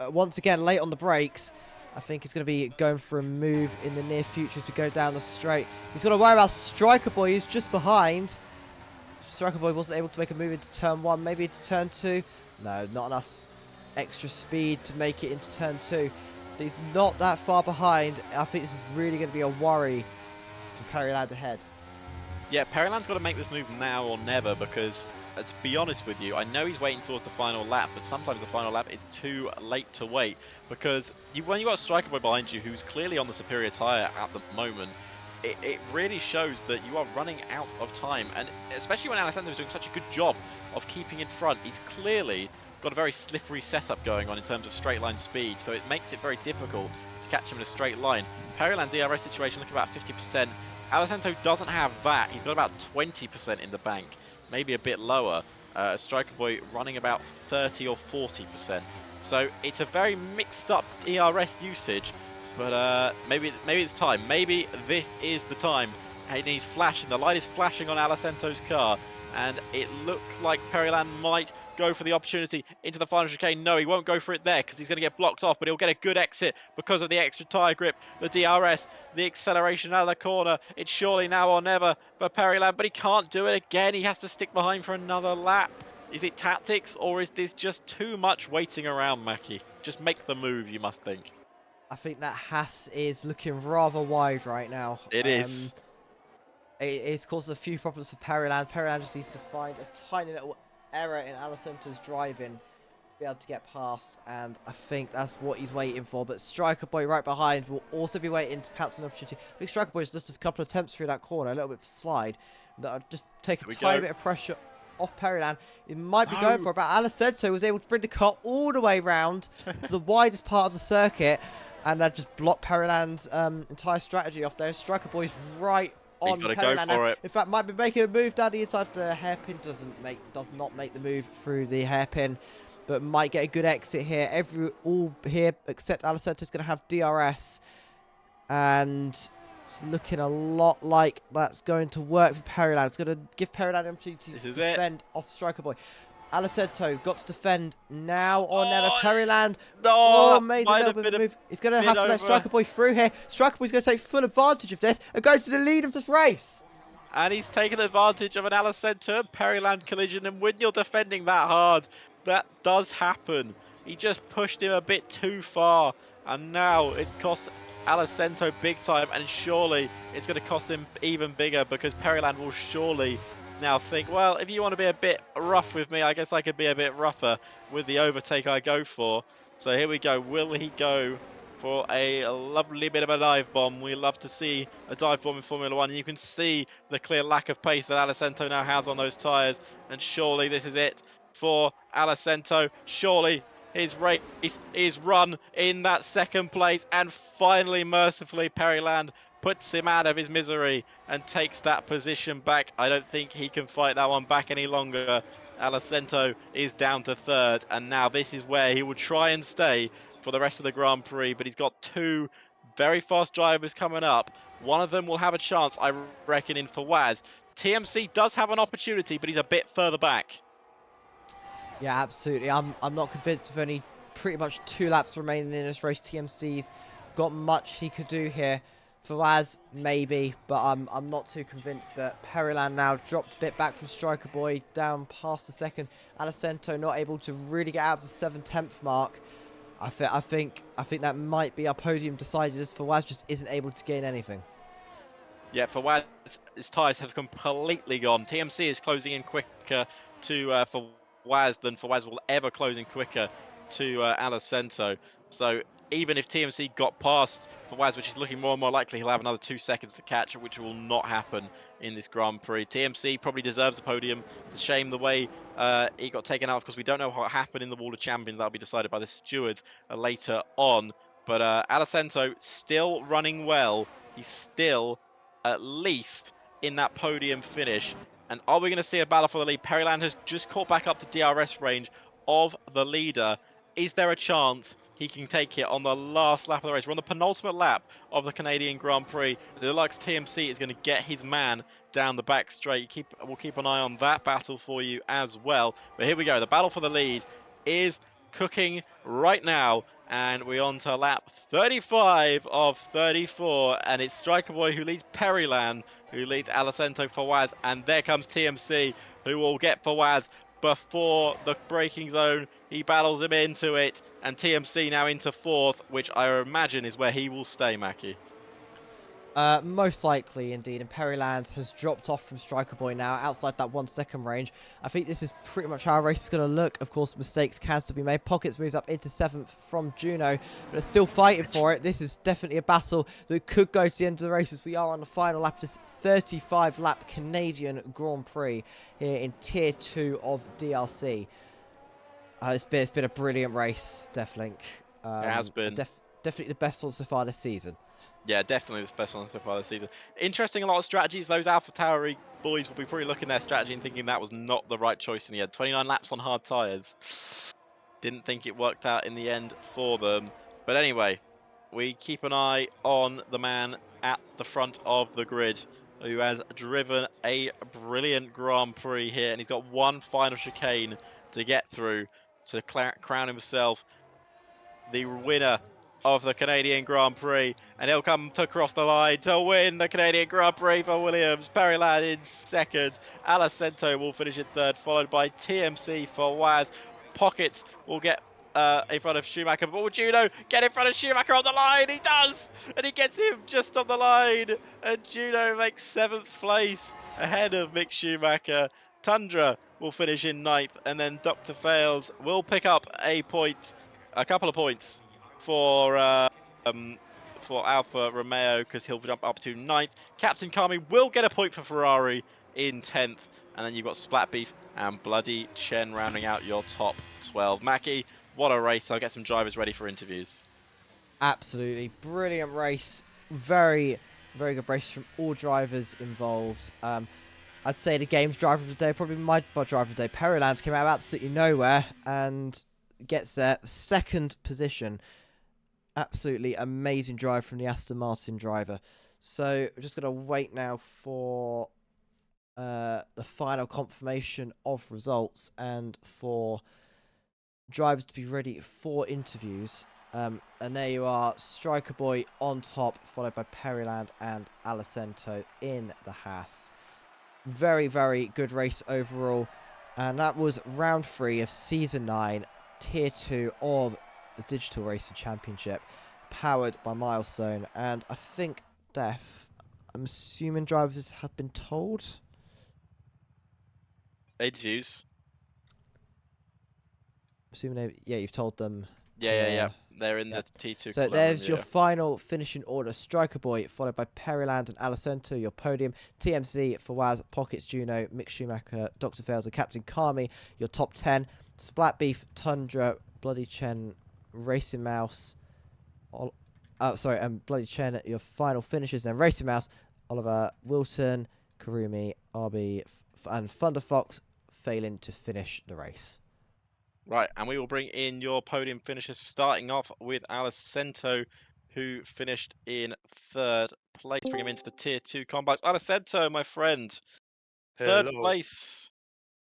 once again, late on the brakes. I think he's going to be going for a move in the near future as we go down the straight. He's got to worry about Striker Boy, who's just behind. Striker Boy wasn't able to make a move into turn 1, maybe into turn 2. No, not enough extra speed to make it into turn 2. He's not that far behind. I think this is really going to be a worry for Perryland ahead. Yeah, Perryland's got to make this move now or never because, to be honest with you, I know he's waiting towards the final lap, but sometimes the final lap is too late to wait because when you've got a Striker Boy behind you who's clearly on the superior tyre at the moment, it really shows that you are running out of time, and especially when Alessandro is doing such a good job of keeping in front. He's clearly got a very slippery setup going on in terms of straight line speed, so it makes it very difficult to catch him in a straight line. Perryland DRS situation looking about 50%. Alessandro doesn't have that. He's got about 20% in the bank, maybe a bit lower. Striker Boy running about 30 or 40%. So it's a very mixed up DRS usage, but maybe it's time. Maybe this is the time. And he's flashing. The light is flashing on Alicento's car, and it looks like Perryland might go for the opportunity into the final chicane. No, he won't go for it there because he's going to get blocked off, but he'll get a good exit because of the extra tyre grip, the DRS, the acceleration out of the corner. It's surely now or never for Perryland, but he can't do it again. He has to stick behind for another lap. Is it tactics, or is this just too much waiting around, Mackie? Just make the move, you must think. I think that Haas is looking rather wide right now. It is. It's caused a few problems for Perryland. Perryland just needs to find a tiny little error in Alicento's driving to be able to get past, and I think that's what he's waiting for. But Striker Boy right behind will also be waiting to pounce on an opportunity. I think Striker Boy has just a couple of attempts through that corner, a little bit of slide. That'll just take a tiny bit of pressure off Perryland. It might be going for it, but Alicento was able to bring the car all the way round to the widest part of the circuit, and that just blocked Perryland's entire strategy off there. Striker Boy's right on He's got to Perryland. go for it. In fact, might be making a move down the inside of the hairpin. Does not make the move through the hairpin, but might get a good exit here. All here except Alicento's going to have DRS, and it's looking a lot like that's going to work for Perryland. It's going to give Perryland an opportunity to defend off Striker Boy. Alicento got to defend now or never. Perryland made a little bit of a move. He's going to have to let Striker Boy through here. Striker Boy's going to take full advantage of this and go to the lead of this race. And he's taken advantage of an Alicento and Perryland collision, and when you're defending that hard, that does happen. He just pushed him a bit too far, and now it's cost Alicento big time, and surely it's going to cost him even bigger because Perryland will surely now think, well, if you want to be a bit rough with me, I guess I could be a bit rougher with the overtake I go for. So here we go. Will he go for a lovely bit of a dive bomb? We love to see a dive bomb in Formula 1. You can see the clear lack of pace that Alicento now has on those tyres. And surely this is it for Alicento. Surely his race is run in that second place. And finally, mercifully, Perryland puts him out of his misery and takes that position back. I don't think he can fight that one back any longer. Alicento is down to third, and now this is where he will try and stay for the rest of the Grand Prix, but he's got two very fast drivers coming up. One of them will have a chance, I reckon, in Forza. TMC does have an opportunity, but he's a bit further back. Yeah, absolutely. I'm not convinced with only pretty much 2 laps remaining in this race. TMC's got much he could do here. Fawaz, maybe, but I'm not too convinced that Periland now dropped a bit back from Striker Boy down past the second. Alicento not able to really get out of the 7/10 mark. I think that might be our podium decided as Fawaz just isn't able to gain anything. Yeah, Fawaz, his tyres have completely gone. TMC is closing in quicker to Fawaz than Fawaz will ever close in quicker to Alicento. So even if TMC got past Fawaz, which is looking more and more likely, he'll have another 2 seconds to catch, which will not happen in this Grand Prix. TMC probably deserves a podium. It's a shame the way he got taken out because we don't know what happened in the Wall of Champions. That'll be decided by the stewards later on. But Alicento still running well. He's still at least in that podium finish. And are we going to see a battle for the lead? Periland has just caught back up to DRS range of the leader. Is there a chance he can take it on the last lap of the race? We're on the penultimate lap of the Canadian Grand Prix. It looks like TMC is going to get his man down the back straight. We'll keep an eye on that battle for you as well. But here we go. The battle for the lead is cooking right now, and we're on to lap 35 of 34, and it's Striker Boy who leads Periland, who leads Alicento Fawaz, and there comes TMC, who will get Fawaz before the braking zone. He battles him into it, and TMC now into fourth, which I imagine is where he will stay, Mackie. Most likely, indeed. And Periland has dropped off from Striker Boy now, outside that 1 second range. I think this is pretty much how our race is going to look. Of course, mistakes can still be made. Pockets moves up into 7th from Juno, but they're still fighting for it. This is definitely a battle that could go to the end of the race as we are on the final lap of this 35-lap Canadian Grand Prix here in Tier 2 of DRC. It's been a brilliant race, Deflink. It has been. Definitely the best one so far this season. Yeah, definitely the best one so far this season. Interesting, a lot of strategies. Those Alpha Tower boys will be probably looking at their strategy and thinking that was not the right choice in the end. 29 laps on hard tyres. Didn't think it worked out in the end for them. But anyway, we keep an eye on the man at the front of the grid who has driven a brilliant Grand Prix here. And he's got one final chicane to get through to crown himself the winner of the Canadian Grand Prix, and he'll come to cross the line to win the Canadian Grand Prix for Williams. Periland in second, Alicento will finish in third, followed by TMC for Waz. Pockets will get in front of Schumacher, but will Juno get in front of Schumacher on the line? He does, and he gets him just on the line, and Juno makes 7th place ahead of Mick Schumacher. Tundra will finish in 9th, and then Dr. Fails will pick up a couple of points for Alfa Romeo because he'll jump up to 9th. Captain Kami will get a point for Ferrari in 10th. And then you've got Splat Beef and Bloody Chen rounding out your top 12. Mackie, what a race. I'll get some drivers ready for interviews. Absolutely brilliant race. Very, very good race from all drivers involved. I'd say the game's driver of the day, probably my driver of the day. Periland came out of absolutely nowhere and gets their 2nd position. Absolutely amazing drive from the Aston Martin driver. So we're just going to wait now for the final confirmation of results and for drivers to be ready for interviews. And there you are, Striker Boy on top, followed by Periland and Alicento in the Haas. Very, very good race overall. And that was round 3 of Season 9, Tier 2 of the Digital Racing Championship, powered by Milestone. And I think, I'm assuming drivers have been told. Interviews? Assuming you've told them. Yeah. They're in the T2. So there's your final finishing order. Striker Boy, followed by Periland and Alicento, your podium. TMC, Fawaz, Pockets, Juno, Mick Schumacher, Dr. Fails, and Captain Kami, your top 10. Splat Beef, Tundra, Bloody Chen, Racing Mouse. Bloody Chen, your final finishes. Then Racing Mouse, Oliver, Wilton, Karumi, RB, and Thunder Fox failing to finish the race. Right, and we will bring in your podium finishers, starting off with Alicento, who finished in 3rd place. Bring him into the Tier 2 combines. Alicento, my friend, 3rd Hello. place.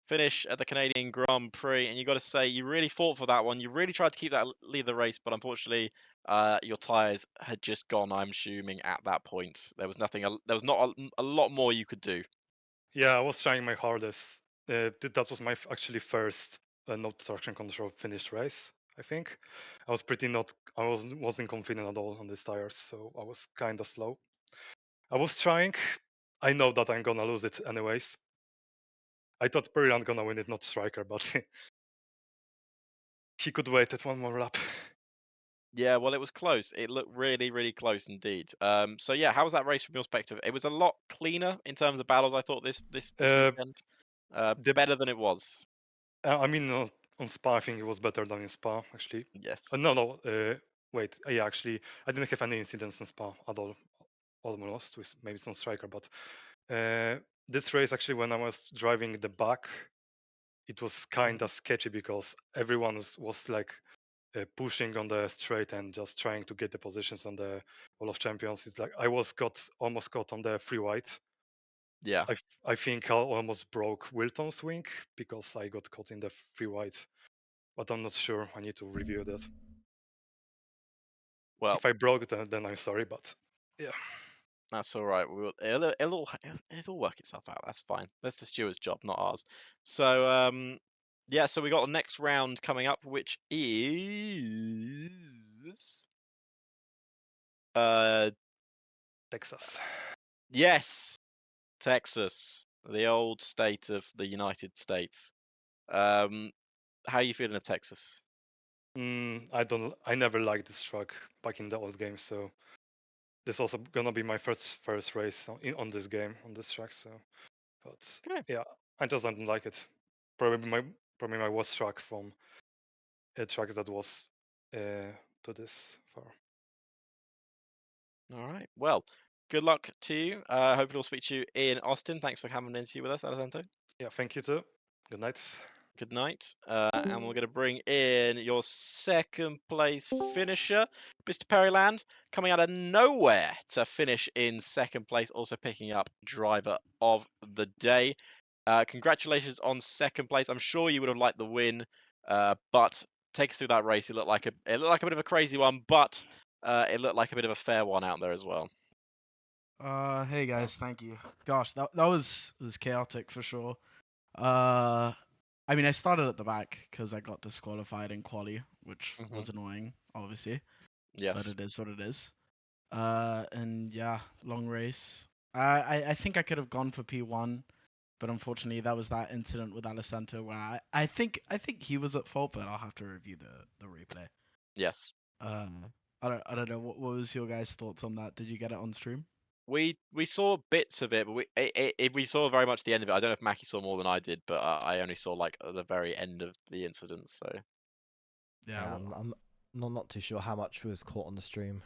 finish at the Canadian Grand Prix, and you got to say you really fought for that one. You really tried to keep that lead of the race, but unfortunately, your tyres had just gone. I'm assuming at that point there was nothing. There was not a lot more you could do. Yeah, I was trying my hardest. That was my actually first no traction control finished race. I think I was pretty not. I wasn't confident at all on these tires, so I was kind of slow. I was trying. I know that I'm gonna lose it anyways. I thought Periland gonna win it, not Striker, but he could wait at one more lap. Yeah, well, it was close. It looked really, really close indeed. So yeah, how was that race from your perspective? It was a lot cleaner in terms of battles. I thought this Uh, weekend, the better than it was. I mean, on Spa, I think it was better than in Spa actually. Yes. No, no. Wait. Yeah, actually, I didn't have any incidents in Spa at all. Almost with maybe some Striker, but this race actually, when I was driving the back, it was kind of sketchy because everyone was like pushing on the straight and just trying to get the positions on the Wall of Champions. It's like I was almost caught on the free white. Yeah. I think I almost broke Wilton's wing because I got caught in the free white, but I'm not sure. I need to review that. Well, If I broke it, then I'm sorry, but yeah. that's all right. It'll work itself out. That's fine. That's the steward's job, not ours. So yeah. So we got the next round coming up, which is uh, Texas. yes, Texas, the old state of the United States. Um, how are you feeling of Texas? I don't. I never liked this track back in the old game, so this also gonna be my first race on this game on this track. So, but Okay. yeah, I just don't like it. Probably my worst track from a track that was to this far. All right. Well, good luck to you. Hopefully, we'll speak to you in Austin. Thanks for coming into with us, Alessandro. Yeah, thank you too. Good night. Good night. And we're going to bring in your second place finisher, Mr. Perryland, coming out of nowhere to finish in second place, also picking up driver of the day. Congratulations on second place. I'm sure you would have liked the win, but take us through that race. It looked like a bit of a crazy one, but it looked like a bit of a fair one out there as well. Hey guys, thank you. Gosh, that was chaotic for sure. Uh, I mean, I started at the back because I got disqualified in quali, which Hmm. was annoying, obviously, but Yes. it is what it is. And yeah, long race. I think I could have gone for P1, but unfortunately that was that incident with Alessandro where I think he was at fault, but I'll have to review the replay. Yes. I don't know. What was your guys' thoughts on that? Did you get it on stream? We saw bits of it, but we saw very much the end of it. I don't know if Mackie saw more than I did, but I only saw like the very end of the incident. So Yeah, Yeah, well, I'm not too sure how much was caught on the stream.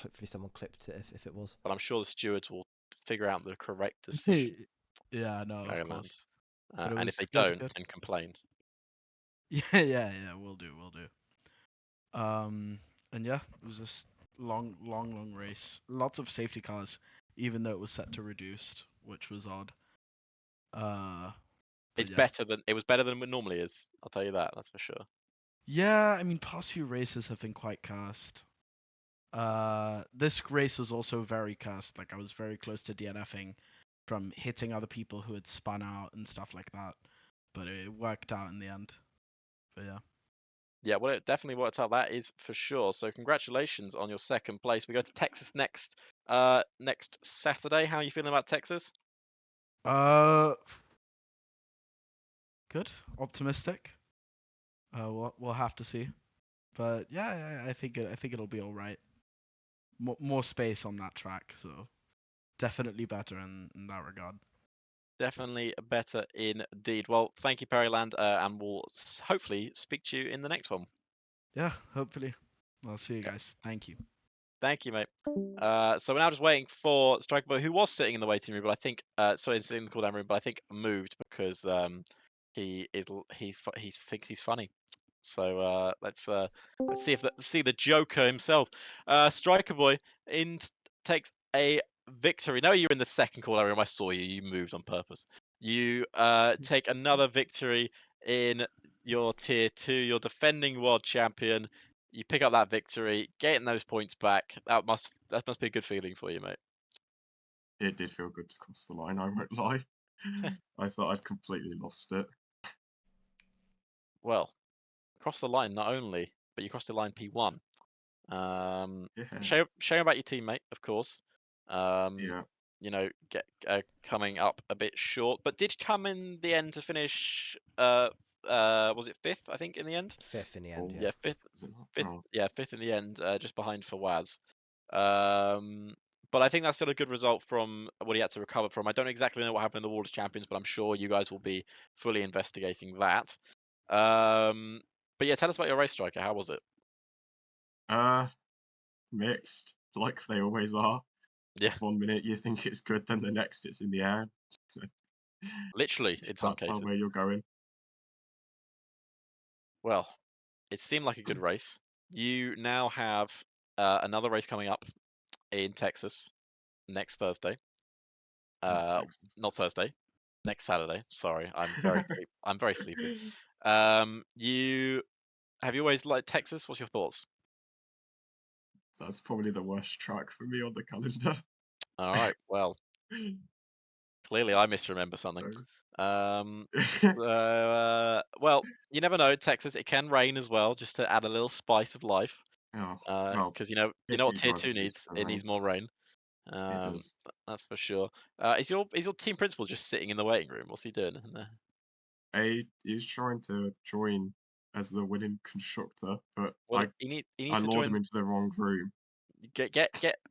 Hopefully someone clipped it if it was. but I'm sure the stewards will figure out the correct decision. yeah, no, of Ireland. course. But it And if was they good, don't, good. then complain. Yeah, we'll do. And yeah, it was just long race. Lots of safety cars, even though it was set to reduced, which was odd. But It's yeah. better than it was better than it normally is. I'll tell you that. That's for sure. Yeah, I mean, past few races have been quite cast. This race was also very cast. Like I was very close to DNFing from hitting other people who had spun out and stuff like that. But it worked out in the end. But yeah. Yeah, well, it definitely worked out. That is for sure. So congratulations on your second place. We go to Texas next Saturday. How are you feeling about Texas? Uh, good. Optimistic. We'll have to see. But yeah, I think it'll be all right. More space on that track, so definitely better in that regard. Definitely better indeed. Well, thank you, Perryland, and we'll hopefully speak to you in the next one. Yeah, hopefully. I'll see you Okay. guys. Thank you. Thank you, mate. So we're now just waiting for Striker Boy, who was sitting in the waiting room, but I think sorry, sitting in the cooldown room, but I think moved because he thinks he's funny. So let's see the Joker himself. Striker Boy takes a victory. No, you're in the second cooldown room. I saw you. You moved on purpose. You take another victory in your tier 2. You're defending world champion. You pick up that victory, getting those points back. That must be a good feeling for you, mate. It did feel good to cross the line, I won't lie. I thought I'd completely lost it. Well, cross the line not only, but you crossed the line P1. Yeah. Shame about your teammate, of course. Yeah. You know, coming up a bit short, but did come in the end to finish. Was it 5th? I think in the end. 5th in the end. Oh, Yeah, 5th. was it not? 5th. Oh. Yeah, 5th in the end, just behind Fawaz. But I think that's still a good result from what he had to recover from. I don't exactly know what happened in the World of Champions, but I'm sure you guys will be fully investigating that. But yeah, tell us about your race, Striker. How was it? Mixed, like they always are. Yeah. 1 minute you think it's good, then the next it's in the air. Literally, in some Can't tell cases. where you're going. Well, it seemed like a good race. You now have another race coming up in Texas next Thursday. Not Thursday, next Saturday. Sorry, I'm very sleepy. You always liked Texas? What's your thoughts? That's probably the worst track for me on the calendar. All right. Well, clearly I misremember something. Well, you never know. Texas, it can rain as well, just to add a little spice of life. Oh, well, Because you know tier what 2 tier 2 drivers used needs. to It rain. needs more rain. It does. That's for sure. Is your team principal just sitting in the waiting room? What's he doing in there? He's trying to join as the winning constructor, but Well, I he needs to lured join. him into the wrong room. Get.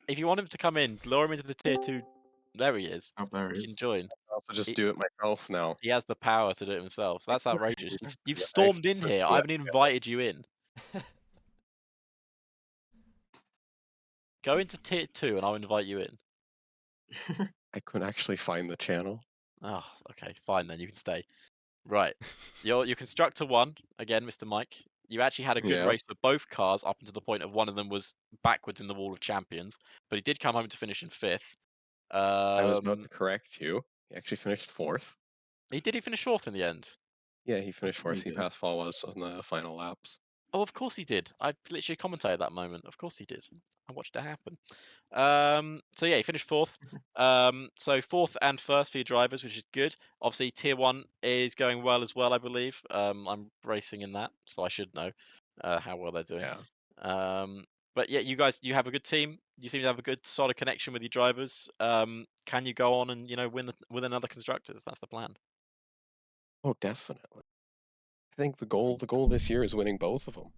If you want him to come in, lure him into the tier 2. There he is. Up there He he can is. join. I'll just He- do it myself now. He has the power to do it himself. That's outrageous. You've Yeah, stormed in I here. do I it. haven't invited you in. Go into tier 2 and I'll invite you in. I couldn't actually find the channel. Oh, okay, fine then. You can stay. Right. Your constructor 1 again, Mr. Mike. You actually had a good Yeah. race for both cars up until the point of one of them was backwards in the Wall of Champions, but he did come home to finish in 5th. I was about to correct you. He actually finished 4th. He finish 4th in the end. Yeah, he finished He 4th. He did. passed Fawaz on the final laps. Oh, of course he did. I literally commentated that moment. Of course he did. I watched it happen. So yeah, he finished 4th. So 4th and 1st for your drivers, which is good. Obviously, tier 1 is going well as well, I believe. I'm racing in that, so I should know how well they're doing. Yeah. But yeah, you have a good team. You seem to have a good solid connection with your drivers. Can you go on and win another constructors? That's the plan. Oh, definitely. I think the goal this year is winning both of them.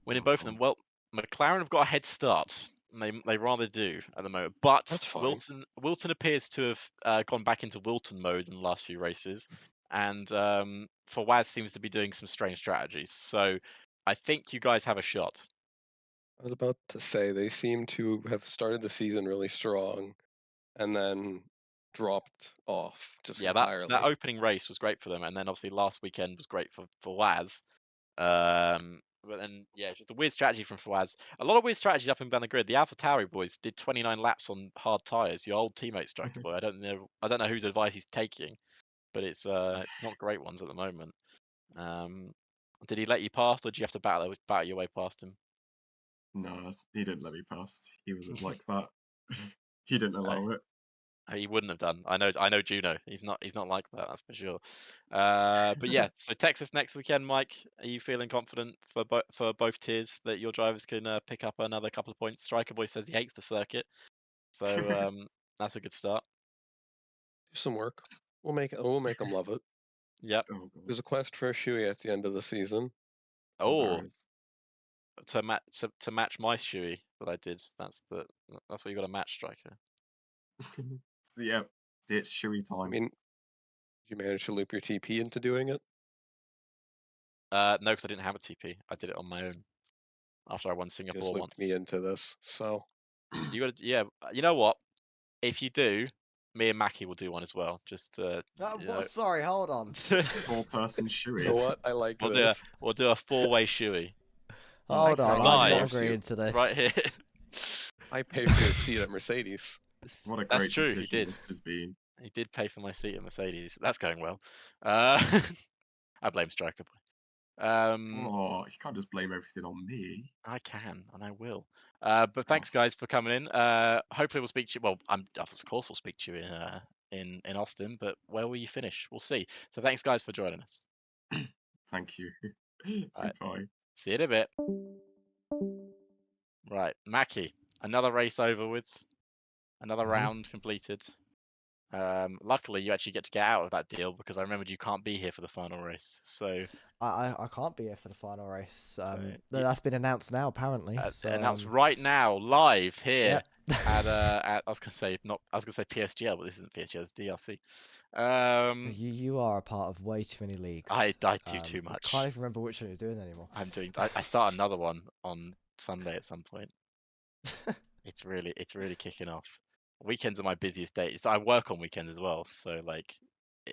Winning both of them. Well, McLaren have got a head start. They rather do at the moment. But That's fine. Wilton appears to have gone back into Wilton mode in the last few races, and Fawaz seems to be doing some strange strategies. So I think you guys have a shot. I was about to say they seem to have started the season really strong, and then dropped off just entirely. That opening race was great for them, and then obviously last weekend was great for Waz. But then yeah, just a weird strategy from Fawaz. A lot of weird strategies up and down the grid. The Alpha Tauri boys did 29 laps on hard tires. Your old teammate Striker boy. I don't know whose advice he's taking, but it's not great ones at the moment. Did he let you past, or did you have to battle your way past him? No, he didn't let me past. He wasn't like that. He didn't allow it. He wouldn't have done. I know Juno. He's not like that. That's for sure. But yeah. So Texas next weekend, Mike. Are you feeling confident for both tiers that your drivers can pick up another couple of points? Striker Boy says he hates the circuit, so that's a good start. Do some work. We'll make them love it. Yep. Oh, God. There's a quest for a Shui at the end of the season. Oh, there is. to match my Shui that I did. That's what you got to match, Striker. So, yeah, it's Shui I time. mean, did you manage to loop your TP into doing it? No, because I didn't have a TP. I did it on my own after I won Singapore Just looped once. me into this, so You got to, yeah. You know what? If you do, me and Mackie will do one as well. Just Sorry, hold on. 4-person Shui. you know what? I like we'll this. do a 4-way shoey. Hold on, I'm Live. not agreeing to this. Right here. I pay for your seat at Mercedes. What a That's great true, he decision did. this has been. He did pay for my seat at Mercedes. That's going well. I blame Striker Boy. Oh, you can't just blame everything on me. I can and I will. But thanks guys for coming in. Hopefully we'll speak to you. Well, of course we'll speak to you in Austin. But where will you finish? We'll see. So thanks guys for joining us. Thank you. Right. Goodbye. See you in a bit. Right, Mackie. Another race over with. Another round completed. Luckily, you actually get to get out of that deal because I remembered you can't be here for the final race. So I can't be here for the final race. yeah. That's been announced now, apparently. So, announced right now, live here Yep. at I was gonna say PSGL, but this isn't PSGL, it's DRC. You are a part of way too many leagues. I do too I much. can't even remember which one you're doing anymore. I start another one on Sunday at some point. It's really kicking off. Weekends are my busiest days. I work on weekends as well, so like.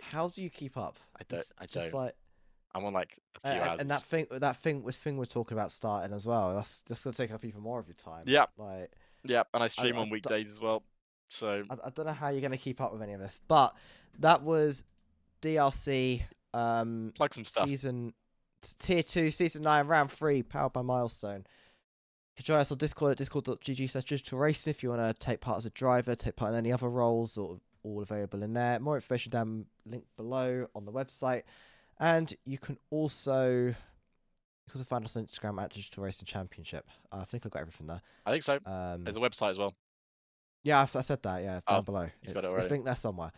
How do you keep up? I don't. Just like. I'm on like a few hours. And that thing we're talking about starting as well. That's just gonna take up even more of your time. Yeah. Like. Yeah, and I stream on weekdays as well. So I don't know how you're gonna keep up with any of this, but that was DRC. Plug some stuff. Tier 2, Season 9, Round 3, powered by Milestone. You can join us on Discord at discord.gg/digital racing if you want to take part as a driver, take part in any other roles, or all available in there. More information down link below on the website, and you can also find us on Instagram at Digital Racing Championship. I think I've got everything there. I think so. There's a website as well. Yeah, I said that. Yeah, down below. It's linked there somewhere.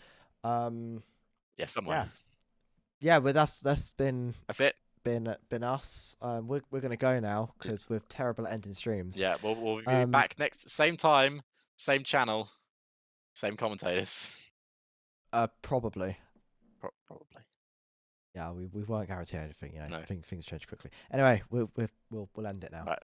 Yeah, somewhere. Yeah, but that's it. Been us. We're gonna go now because we're terrible at ending streams. Yeah, we'll be back next same time, same channel, same commentators. Probably. Probably. Yeah, we won't guarantee anything. You know, No. things change quickly. Anyway, we'll end it now. Right.